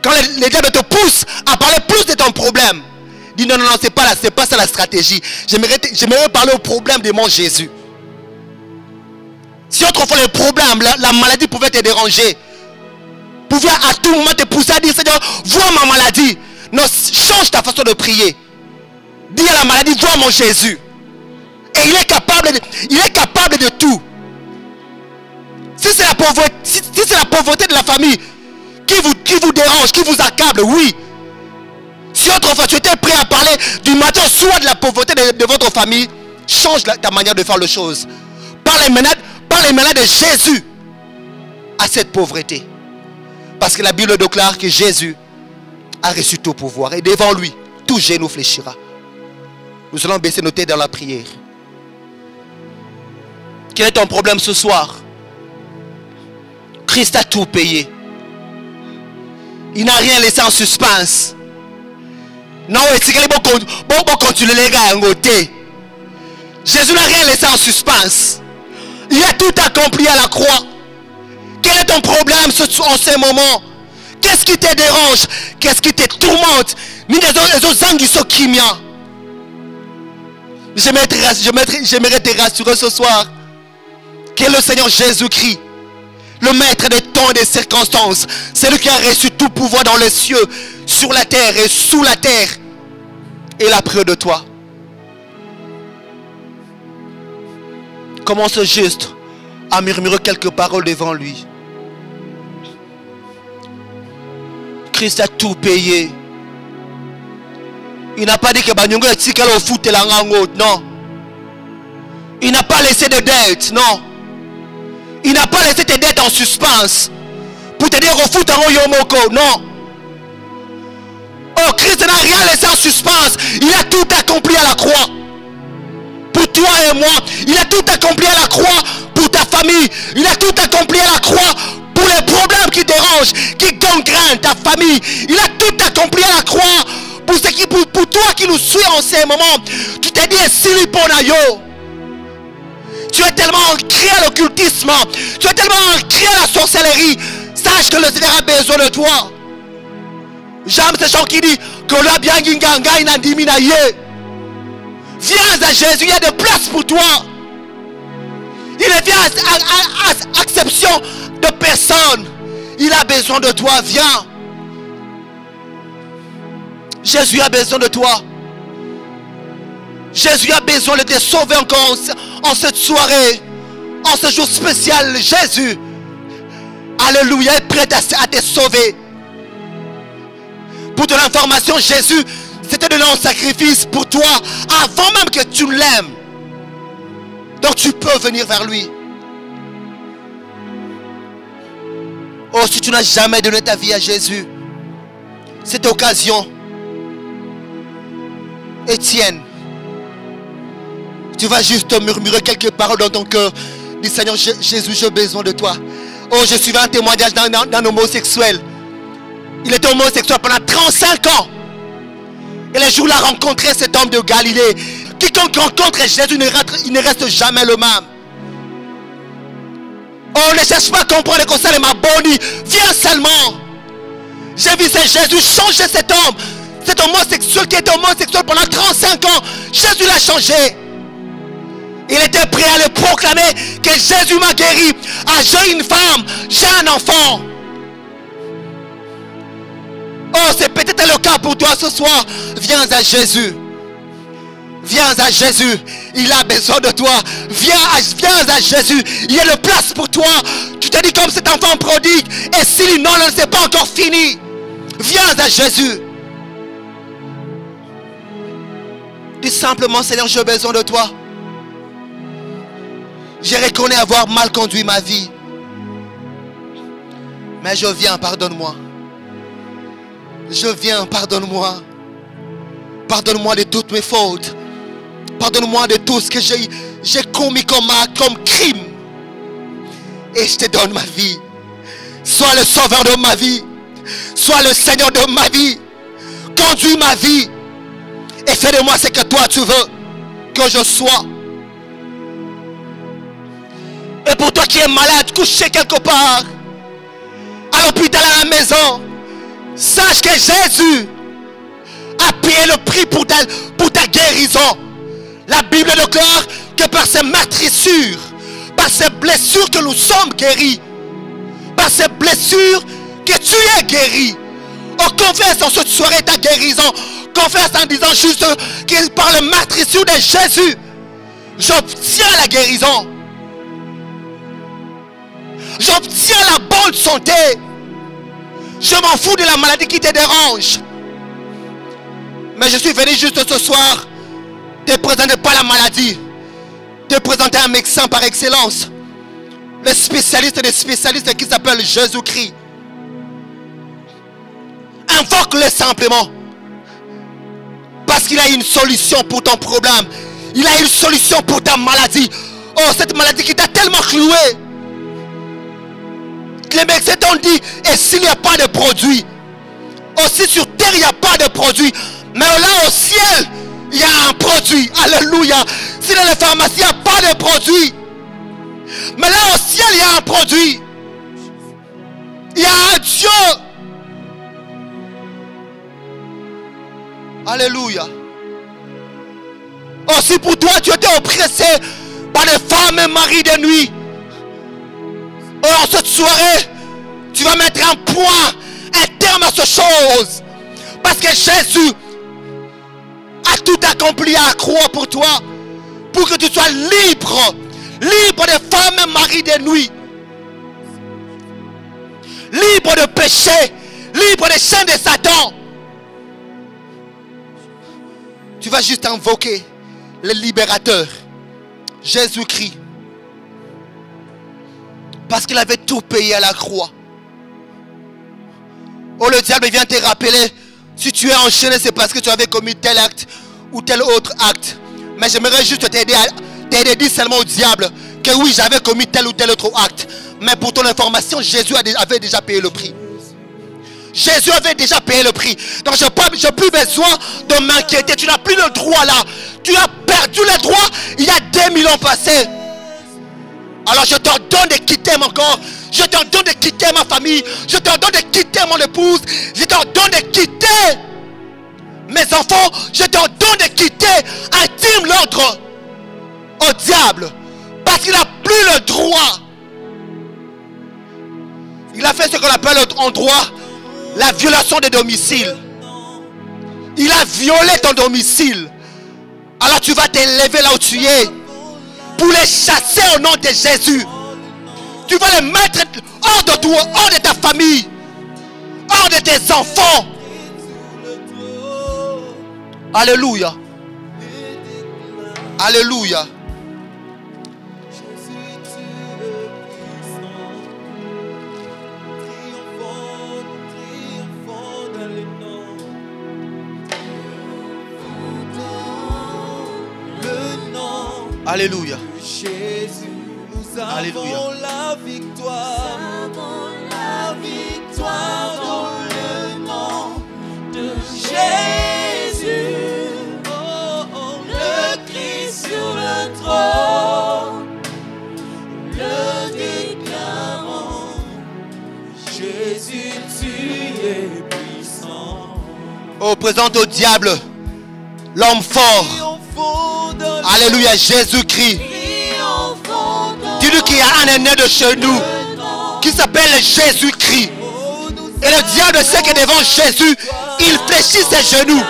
quand le diable te pousse à parler plus de ton problème, dis non, non, non, c'est pas ça la stratégie. J'aimerais parler au problème de mon Jésus. Si autrefois les problèmes, la maladie pouvait te déranger, pouvait à tout moment te pousser à dire, Seigneur, vois ma maladie. Non, change ta façon de prier. Dis à la maladie, vois mon Jésus. Et il est capable de tout. Si c'est la pauvreté de la famille qui vous dérange, qui vous accable, oui. Si autrefois tu étais prêt à parler du matin au soir de la pauvreté de votre famille, change ta manière de faire les choses. Parlez maintenant de Jésus à cette pauvreté. Parce que la Bible déclare que Jésus a reçu tout pouvoir. Et devant lui, tout genou fléchira. Nous allons baisser nos têtes dans la prière. Quel est ton problème ce soir? Christ a tout payé. Il n'a rien laissé en suspense. Non, bon continuer les gars à côté. Jésus n'a rien laissé en suspense. Il a tout accompli à la croix. Quel est ton problème en ce moment? Qu'est-ce qui te dérange? Qu'est-ce qui te tourmente? J'aimerais te rassurer ce soir que le Seigneur Jésus-Christ, le maître des temps et des circonstances, c'est lui qui a reçu tout pouvoir dans les cieux, sur la terre et sous la terre. Et là près de toi. Commence juste à murmurer quelques paroles devant lui. Christ a tout payé. Il n'a pas dit que Banyongo est tika au foot et la rango. Non. Il n'a pas laissé de dettes. Non. Il n'a pas laissé tes dettes en suspense pour te dire au foot en yomoko. Non. Oh, Christ n'a rien laissé en suspense. Il a tout accompli à la croix. Pour toi et moi. Il a tout accompli à la croix pour ta famille. Il a tout accompli à la croix pour les problèmes qui dérangent, qui gangrènent ta famille. Il a tout accompli à la croix pour toi qui nous suis en ces moments. Tu t'es dit, Siliponayo. Tu es tellement ancré à l'occultisme. Tu es tellement ancré à la sorcellerie. Sache que le Seigneur a besoin de toi. J'aime ce chant qui dit que là bien ginganga inandiminaye. Viens à Jésus, il y a de place pour toi. Il ne vient à exception de personne. Il a besoin de toi, viens. Jésus a besoin de toi. Jésus a besoin de te sauver encore en cette soirée, en ce jour spécial. Jésus, alléluia, est prêt à te sauver. Pour ton information, Jésus s'était donné en sacrifice pour toi avant même que tu l'aimes. Donc tu peux venir vers lui. Oh, si tu n'as jamais donné ta vie à Jésus, cette occasion, Étienne, tu vas juste murmurer quelques paroles dans ton cœur. Dis, Seigneur Jésus, j'ai besoin de toi. Oh, je suis un témoignage d'un homosexuel. Il était homosexuel pendant 35 ans. Et le jour où il a rencontré cet homme de Galilée, quiconque rencontre Jésus il ne reste jamais le même. Oh, ne cherche pas à comprendre le conseil de ma bonne. Viens seulement. J'ai vu Jésus changer cet homme. Cet homosexuel qui était homosexuel pendant 35 ans. Jésus l'a changé. Il était prêt à le proclamer que Jésus m'a guéri. Ah, j'ai une femme, j'ai un enfant. Oh, c'est peut-être le cas pour toi ce soir. Viens à Jésus. Viens à Jésus. Il a besoin de toi. Viens à Jésus. Il y a de place pour toi. Tu te dis comme cet enfant prodigue. Et si non, non, c'est pas encore fini. Viens à Jésus. Dis simplement, Seigneur, j'ai besoin de toi. Je reconnais avoir mal conduit ma vie. Mais je viens, pardonne-moi. Je viens, pardonne-moi. Pardonne-moi de toutes mes fautes. Pardonne-moi de tout ce que j'ai commis comme acte, comme crime. Et je te donne ma vie. Sois le sauveur de ma vie. Sois le Seigneur de ma vie. Conduis ma vie. Et fais de moi ce que toi tu veux que je sois. Et pour toi qui es malade, couché quelque part, à l'hôpital, à la maison, sache que Jésus a payé le prix pour ta guérison. La Bible déclare que par ses meurtrissures, par ses blessures que nous sommes guéris, par ces blessures que tu es guéri. On confesse en cette soirée ta guérison. Confesse en disant juste que par le meurtrissure de Jésus, j'obtiens la guérison. J'obtiens la bonne santé. Je m'en fous de la maladie qui te dérange. Mais je suis venu juste ce soir te présenter pas la maladie, te présenter un médecin par excellence, le spécialiste des spécialistes qui s'appelle Jésus-Christ. Invoque-le simplement, parce qu'il a une solution pour ton problème. Il a une solution pour ta maladie. Oh, cette maladie qui t'a tellement cloué. Les médecins t'ont dit, et s'il n'y a pas de produit, aussi sur terre il n'y a pas de produit, mais là au ciel il y a un produit. Alléluia. Si dans les pharmacies il n'y a pas de produit, mais là au ciel il y a un produit. Il y a un Dieu. Alléluia. Aussi pour toi, tu étais oppressé par les femmes et maris de nuit. En cette soirée, tu vas mettre un point, un terme à cette chose. Parce que Jésus a tout accompli à la croix pour toi. Pour que tu sois libre. Libre des femmes et maris de nuit. Libre de péché. Libre des chaînes de Satan. Tu vas juste invoquer le libérateur, Jésus-Christ. Parce qu'il avait tout payé à la croix. Oh, le diable vient te rappeler, si tu es enchaîné, c'est parce que tu avais commis tel acte ou tel autre acte. Mais j'aimerais juste t'aider à dire seulement au diable que oui, j'avais commis tel ou tel autre acte. Mais pour ton information, Jésus avait déjà payé le prix. Jésus avait déjà payé le prix. Donc je n'ai plus besoin de m'inquiéter. Tu n'as plus le droit là. Tu as perdu le droit il y a 2000 ans passés. Alors je t'ordonne de quitter mon corps. Je t'ordonne de quitter ma famille. Je t'ordonne de quitter mon épouse. Je t'ordonne de quitter mes enfants. Je t'ordonne de quitter. Intime l'ordre au diable. Parce qu'il n'a plus le droit. Il a fait ce qu'on appelle en droit la violation de domicile. Il a violé ton domicile. Alors tu vas t'élever là où tu es pour les chasser au nom de Jésus. Tu vas les mettre hors de toi, hors de ta famille, hors de tes enfants. Alléluia. Alléluia. Alléluia. Jésus, nous avons Alléluia. la victoire. Nous avons la victoire dans le nom de Jésus. Oh, oh, le Christ sur le trône, le déclarant. Jésus, tu es puissant. Oh, présente au diable l'homme fort. Alléluia, Jésus-Christ. Dis-lui qu'il y a un aîné de chez nous qui s'appelle Jésus-Christ. Et le diable sait que devant Jésus, il fléchit ses genoux.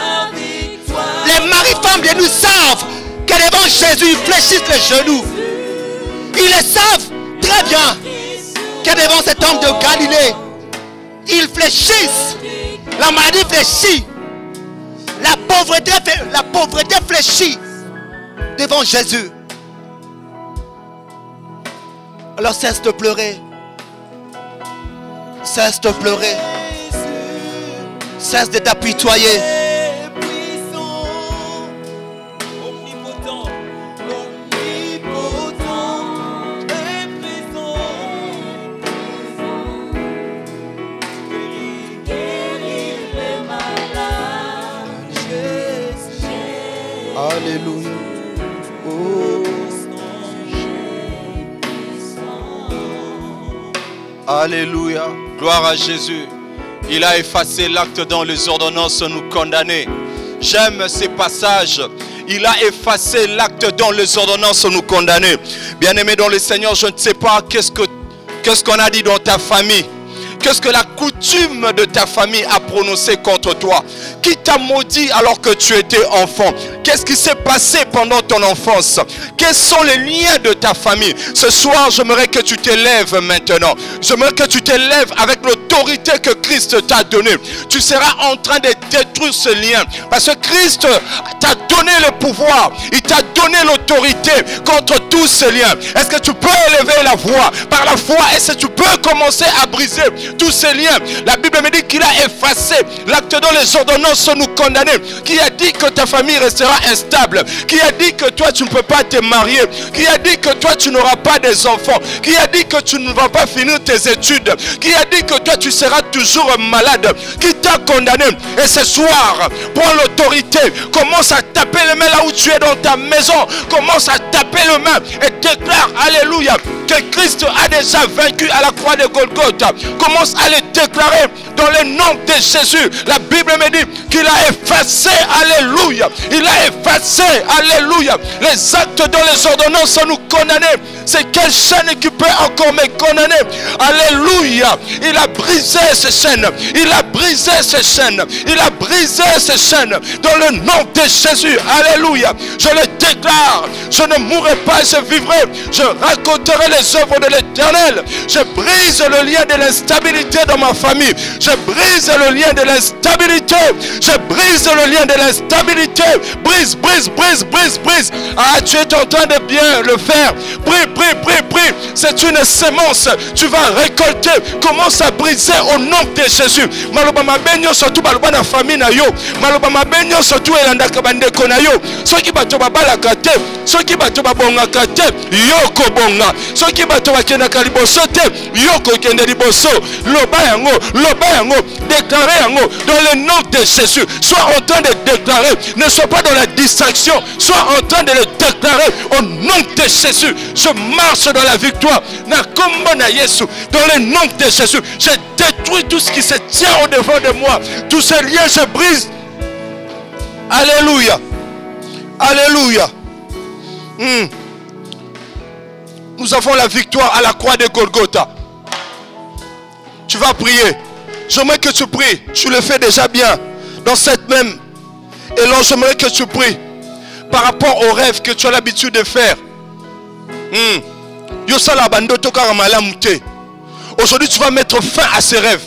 Les maris-femmes de nous savent que devant Jésus, ils fléchissent les genoux. Ils le savent très bien que devant cet homme de Galilée, ils fléchissent. La maladie fléchit. La pauvreté fléchit devant Jésus. Alors cesse de pleurer. Cesse de pleurer. Cesse de t'apitoyer. Alléluia. Oh. Alléluia. Gloire à Jésus. Il a effacé l'acte dont les ordonnances nous condamnaient. J'aime ces passages. Il a effacé l'acte dont les ordonnances nous condamnaient. Bien-aimé dans le Seigneur, je ne sais pas qu'est-ce qu'on a dit dans ta famille. Qu'est-ce que la coutume de ta famille a prononcé contre toi? Qui t'a maudit alors que tu étais enfant? Qu'est-ce qui s'est passé pendant ton enfance? Quels sont les liens de ta famille? Ce soir, j'aimerais que tu t'élèves maintenant. J'aimerais que tu t'élèves avec l'autorité que Christ t'a donnée. Tu seras en train de détruire ce lien. Parce que Christ t'a donné le pouvoir. Il t'a donné l'autorité contre tous ces liens. Est-ce que tu peux élever la voix? Par la foi, est-ce que tu peux commencer à briser tous ces liens? La Bible me dit qu'il a effacé l'acte dont les ordonnances nous condamnaient. Qui a dit que ta famille restera instable? Qui a dit que toi tu ne peux pas te marier? Qui a dit que toi tu n'auras pas des enfants? Qui a dit que tu ne vas pas finir tes études? Qui a dit que toi tu seras toujours malade? Qui t'a condamné? Et ce soir, prends l'autorité, commence à taper les mains là où tu es dans ta maison, commence à taper les mains et déclare, alléluia, que Christ a déjà vaincu à la croix de Golgotha. Commence à le déclarer dans le nom de Jésus. La Bible me dit qu'il a effacé, alléluia, il a effacé, alléluia, les actes dont les ordonnances nous condamnaient. C'est quelle chaîne qui peut encore me condamner? Alléluia, il a brisé ces chaînes, il a brisé ces chaînes, il a brisé ces chaînes dans le nom de Jésus. Alléluia, je le déclare, je ne mourrai pas, je vivrai, je raconterai les œuvres de l'Éternel. Je brise le lien de l'instabilité dans ma famille. Je brise le lien de l'instabilité. Je brise le lien de l'instabilité. Brise, brise, brise, brise, brise. Ah, tu es en train de bien le faire. Prie, prie, prie, prie. C'est une sémence. Tu vas récolter. Commence à briser au nom de Jésus. Malobama benyo surtout malobana famille na yo. Malobama benyo surtout elandaka bandeko na yo. Soki bato babala kate, soki bato babonga kate, yo ko bonga. Soki bato bakendaka liboso te, yo ko kende liboso. Loba yango, déclarez yango dans le nom de Jésus. Sois en train de déclarer, ne sois pas dans la distraction, sois en train de le déclarer au nom de Jésus. Je marche dans la victoire. Na kombo na Yesu, dans le nom de Jésus. Je détruis tout ce qui se tient au devant de moi. Tous ces liens, je brise. Alléluia. Alléluia. Nous avons la victoire à la croix de Golgotha. Tu vas prier. J'aimerais que tu pries. Tu le fais déjà bien. Dans cette même élan, j'aimerais que tu pries par rapport aux rêves que tu as l'habitude de faire. Aujourd'hui, tu vas mettre fin à ces rêves.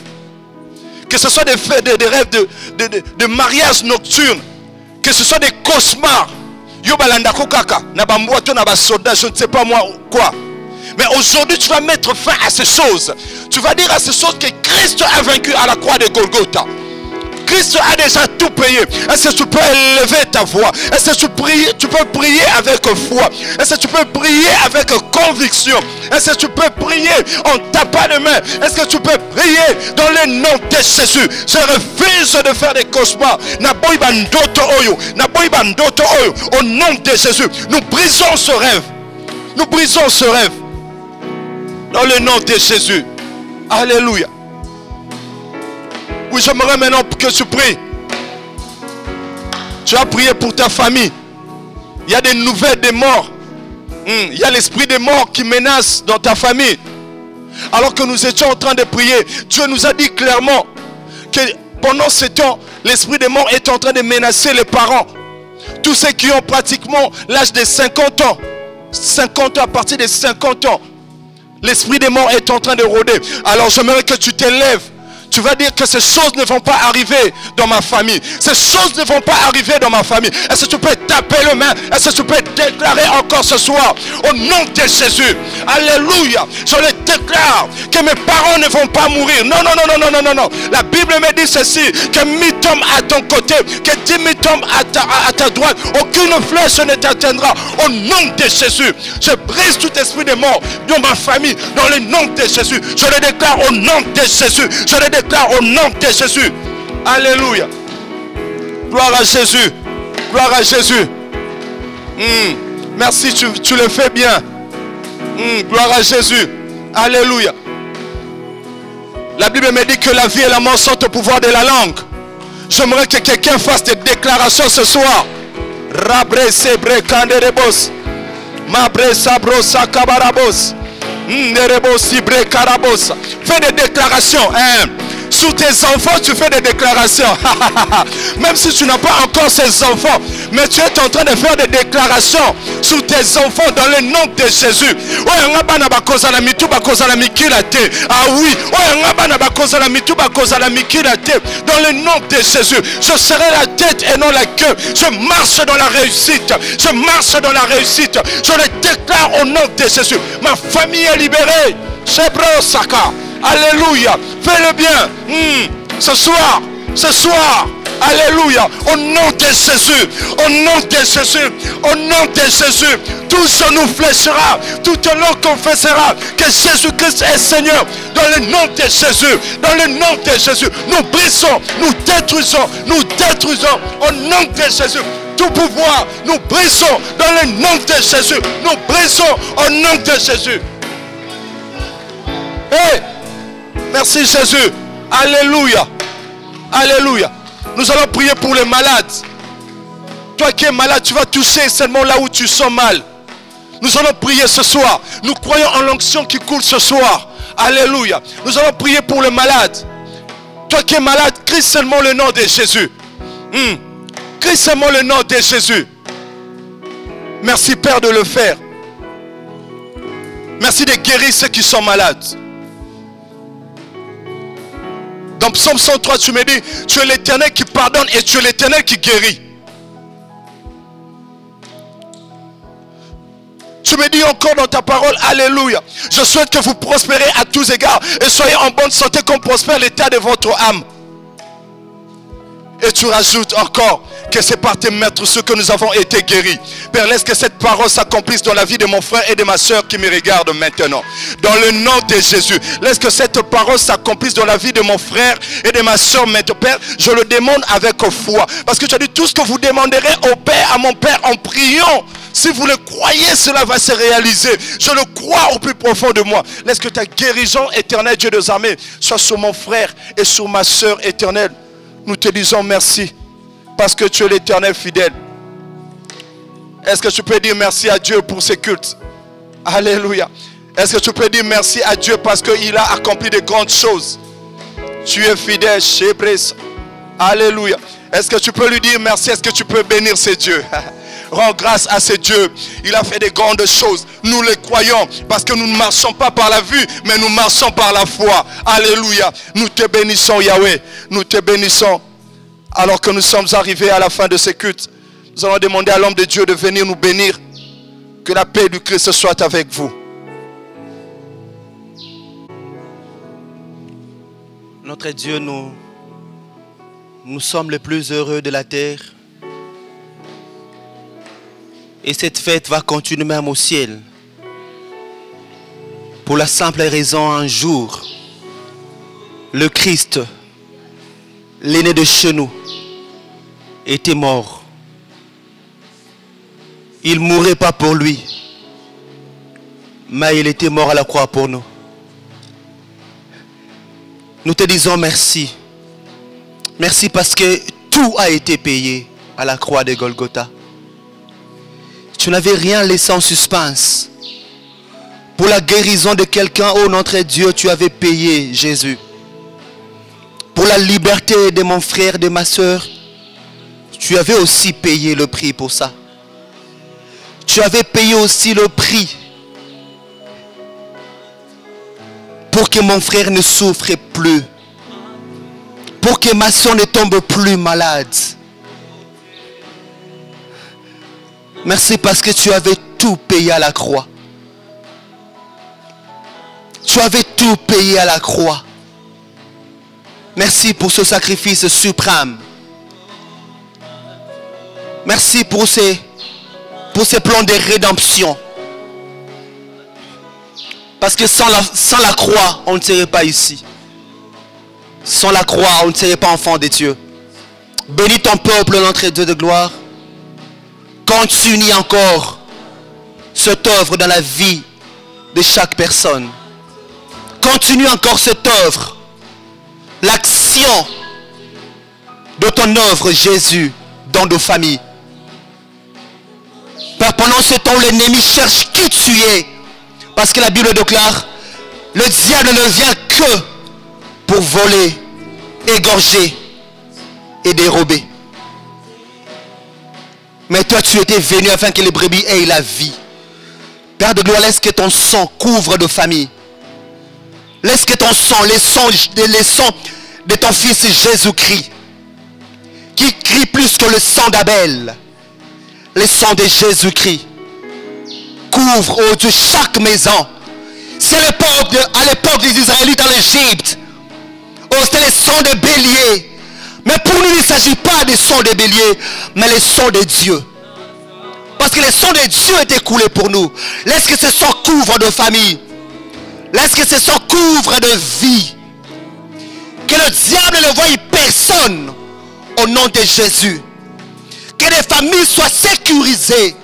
Que ce soit des rêves de mariage nocturne. Que ce soit des cauchemars. Je ne sais pas moi quoi. Mais aujourd'hui, tu vas mettre fin à ces choses. Tu vas dire à ces choses que Christ a vaincu à la croix de Golgotha. Christ a déjà tout payé. Est-ce que tu peux élever ta voix? Est-ce que tu peux prier avec foi? Est-ce que tu peux prier avec conviction? Est-ce que tu peux prier en tapant les mains? Est-ce que tu peux prier dans le nom de Jésus? Je refuse de faire des cauchemars. Au nom de Jésus, nous brisons ce rêve. Nous brisons ce rêve. Dans le nom de Jésus. Alléluia. Oui, j'aimerais maintenant que tu pries. Tu as prié pour ta famille. Il y a des nouvelles des morts. Il y a l'esprit des morts qui menace dans ta famille. Alors que nous étions en train de prier, Dieu nous a dit clairement que pendant ce temps, l'esprit des morts est en train de menacer les parents. Tous ceux qui ont pratiquement l'âge de 50 ans. 50 ans, à partir de 50 ans. L'esprit des morts est en train de rôder. Alors j'aimerais que tu t'élèves. Tu vas dire que ces choses ne vont pas arriver dans ma famille. Ces choses ne vont pas arriver dans ma famille. Est-ce que tu peux taper le main? Est-ce que tu peux déclarer encore ce soir au nom de Jésus? Alléluia. Je le déclare que mes parents ne vont pas mourir. Non, non, non, non, non, non, non, non. La Bible me dit ceci, que 1000 hommes à ton côté, que 10 000 hommes à ta droite, aucune flèche ne t'atteindra. Au nom de Jésus, je brise tout esprit de mort dans ma famille, dans le nom de Jésus. Je le déclare au nom de Jésus. Je le déclare au nom de Jésus. Alléluia. Gloire à Jésus. Gloire à Jésus. Merci, tu le fais bien. Gloire à Jésus. Alléluia. La Bible me dit que la vie et la mort sont au pouvoir de la langue. J'aimerais que quelqu'un fasse des déclarations ce soir. Rabre sebre kanderebos. Mabre sabro sakabarabos. Nerebos sibre karabos. Fais des déclarations. Sous tes enfants, tu fais des déclarations. Même si tu n'as pas encore ces enfants, mais tu es en train de faire des déclarations sous tes enfants dans le nom de Jésus. Ah oui, dans le nom de Jésus, je serai la tête et non la queue. Je marche dans la réussite. Je marche dans la réussite. Je le déclare au nom de Jésus. Ma famille est libérée. Shebro Saka. Alléluia. Fais-le bien. Ce soir. Alléluia. Au nom de Jésus. Au nom de Jésus. Au nom de Jésus. Tout genou fléchira. Toute langue confessera que Jésus-Christ est Seigneur. Dans le nom de Jésus. Dans le nom de Jésus. Nous brisons. Nous détruisons. Nous détruisons. Au nom de Jésus. Tout pouvoir. Nous brisons. Dans le nom de Jésus. Nous brisons. Au nom de Jésus. Hey! Merci Jésus. Alléluia. Alléluia. Nous allons prier pour les malades. Toi qui es malade, tu vas toucher seulement là où tu sens mal. Nous allons prier ce soir. Nous croyons en l'onction qui coule ce soir. Alléluia. Nous allons prier pour les malades. Toi qui es malade, crie seulement le nom de Jésus. Crie seulement le nom de Jésus. Merci Père de le faire. Merci de guérir ceux qui sont malades. Dans Psaume 103, tu me dis, tu es l'Éternel qui pardonne et tu es l'Éternel qui guérit. Tu me dis encore dans ta parole, alléluia. Je souhaite que vous prospérez à tous égards et soyez en bonne santé comme prospère l'état de votre âme. Et tu rajoutes encore que c'est par tes maîtres ceux que nous avons été guéris. Père, laisse que cette parole s'accomplisse dans la vie de mon frère et de ma soeur qui me regardent maintenant. Dans le nom de Jésus, laisse que cette parole s'accomplisse dans la vie de mon frère et de ma soeur maintenant. Père, je le demande avec foi. Parce que tu as dit tout ce que vous demanderez au Père, à mon Père en priant. Si vous le croyez, cela va se réaliser. Je le crois au plus profond de moi. Laisse que ta guérison éternelle, Dieu des armées, soit sur mon frère et sur ma soeur éternelle. Nous te disons merci parce que tu es l'Éternel fidèle. Est-ce que tu peux dire merci à Dieu pour ses cultes? Alléluia. Est-ce que tu peux dire merci à Dieu parce qu'il a accompli de grandes choses? Tu es fidèle, Shébris. Alléluia. Est-ce que tu peux lui dire merci? Est-ce que tu peux bénir ce Dieu? Rends grâce à ce Dieu. Il a fait de grandes choses. Nous les croyons parce que nous ne marchons pas par la vue, mais nous marchons par la foi. Alléluia. Nous te bénissons, Yahweh. Nous te bénissons. Alors que nous sommes arrivés à la fin de ce culte, nous allons demander à l'homme de Dieu de venir nous bénir. Que la paix du Christ soit avec vous. Notre Dieu, nous sommes les plus heureux de la terre. Et cette fête va continuer même au ciel. Pour la simple raison, un jour, le Christ, l'aîné de chez nous, était mort. Il ne mourait pas pour lui, mais il était mort à la croix pour nous. Nous te disons merci. Merci parce que tout a été payé à la croix de Golgotha. Tu n'avais rien laissé en suspense. Pour la guérison de quelqu'un, oh notre Dieu, tu avais payé Jésus. Pour la liberté de mon frère, de ma soeur, tu avais aussi payé le prix pour ça. Tu avais payé aussi le prix pour que mon frère ne souffre plus. Pour que ma soeur ne tombe plus malade. Merci parce que tu avais tout payé à la croix. Tu avais tout payé à la croix. Merci pour ce sacrifice suprême. Merci pour ces plans de rédemption. Parce que sans la croix, on ne serait pas ici. Sans la croix, on ne serait pas enfant de Dieu. Bénis ton peuple, notre Dieu de gloire. Continue encore cette œuvre dans la vie de chaque personne. Continue encore cette œuvre. L'action de ton œuvre, Jésus, dans nos familles. Père, pendant ce temps, l'ennemi cherche qui tu es. Parce que la Bible déclare, le diable ne vient que pour voler, égorger et dérober. Mais toi, tu étais venu afin que les brebis aient la vie. Père de gloire, laisse que ton sang couvre nos familles. Laisse que ton sang, les sangs de ton Fils Jésus-Christ, qui crie plus que le sang d'Abel, le sang de Jésus-Christ, couvre, oh Dieu, chaque maison. C'est à l'époque des Israélites en Égypte. Oh, c'était le sang de bélier. Mais pour nous, il ne s'agit pas des sons de bélier, mais les sons de Dieu. Parce que le sang de Dieu est écoulé pour nous. Laisse que ce sang couvre nos familles. Laisse que ce sang couvre de vie. Que le diable ne voie personne au nom de Jésus. Que les familles soient sécurisées.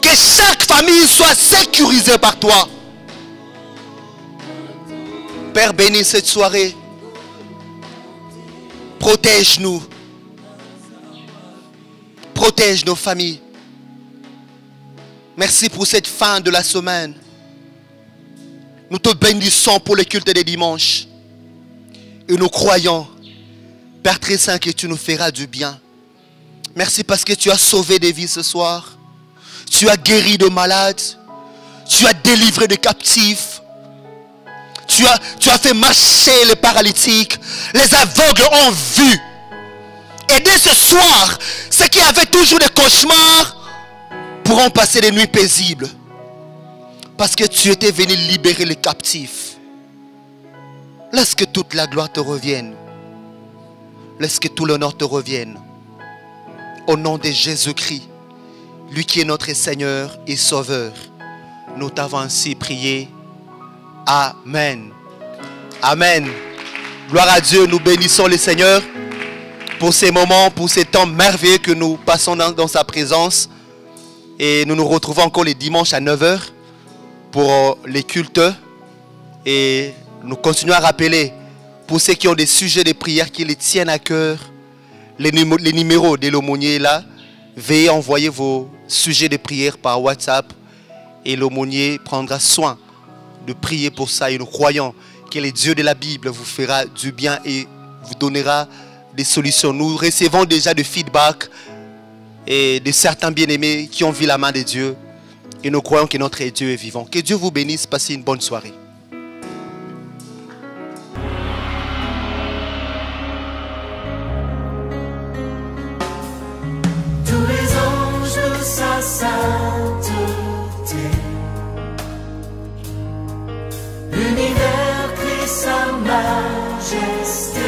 Que chaque famille soit sécurisée par toi. Père, bénis cette soirée. Protège-nous. Protège nos familles. Merci pour cette fin de la semaine. Nous te bénissons pour le culte des dimanches. Et nous croyons, Père très saint, que tu nous feras du bien. Merci parce que tu as sauvé des vies ce soir. Tu as guéri de malades. Tu as délivré des captifs. Tu as fait marcher les paralytiques. Les aveugles ont vu. Et dès ce soir, ceux qui avaient toujours des cauchemars pourront passer des nuits paisibles. Parce que tu étais venu libérer les captifs. Laisse que toute la gloire te revienne. Laisse que tout l'honneur te revienne. Au nom de Jésus-Christ, lui qui est notre Seigneur et Sauveur, nous t'avons ainsi prié. Amen. Amen. Gloire à Dieu, nous bénissons le Seigneur pour ces moments, pour ces temps merveilleux que nous passons dans sa présence. Et nous nous retrouvons encore les dimanches à 9 h pour les cultes. Et nous continuons à rappeler pour ceux qui ont des sujets de prière qui les tiennent à cœur, les numéros de l'aumônier là. Veuillez envoyer vos sujets de prière par WhatsApp et l'aumônier prendra soin de prier pour ça. Et nous croyons que le Dieu de la Bible vous fera du bien et vous donnera des solutions. Nous recevons déjà des feedbacks et de certains bien-aimés qui ont vu la main de Dieu. Et nous croyons que notre Dieu est vivant. Que Dieu vous bénisse. Passez une bonne soirée. Tous les anges de sa sainteté, l'univers crie sa majesté.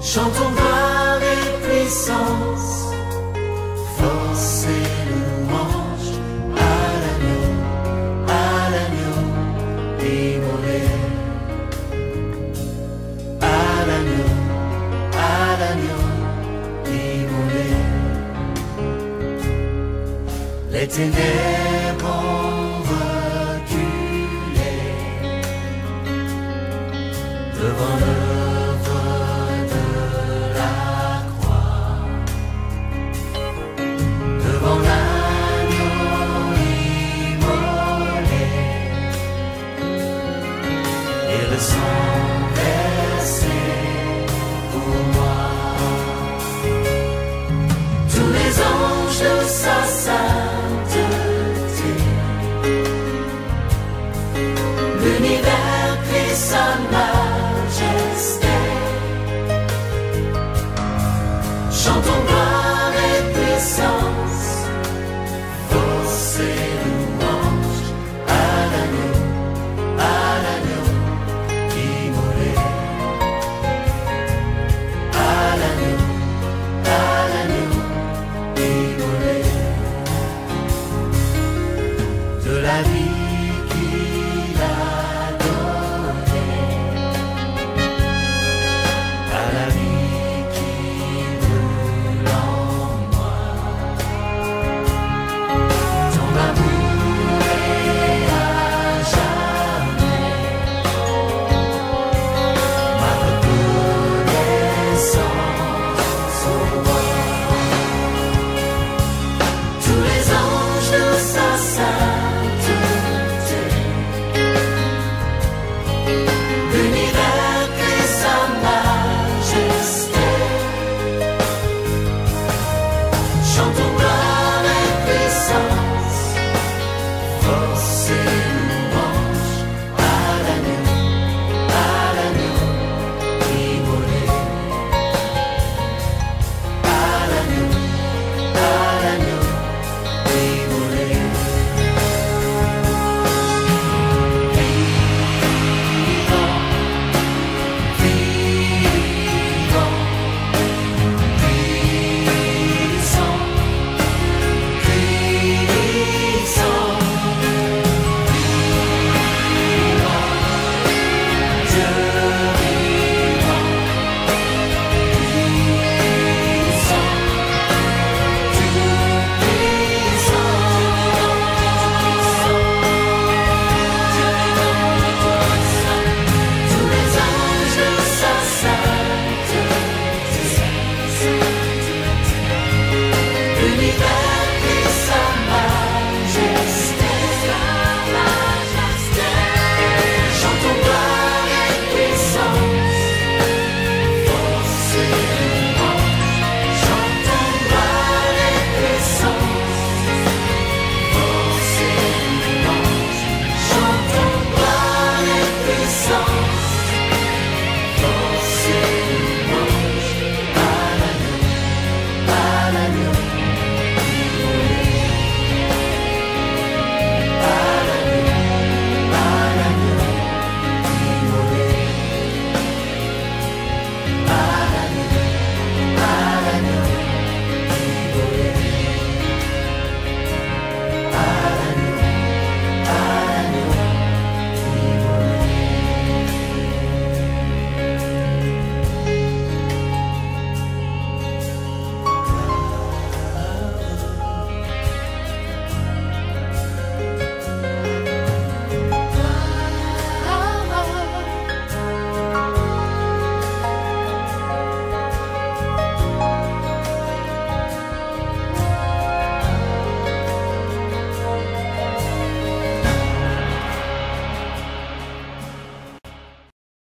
Chantons gloire et puissance, force et louange à l'agneau immolé, à l'agneau immolé. Les ténèbres ont reculé devant l'œuvre de la croix, devant l'agneau immolé et le sang versé pour moi. Tous les anges de sa sainteté, l'univers crie sa majesté. Chantons gloire et puissance, force et louange à l'agneau immolé, à l'agneau immolé. De la vie qui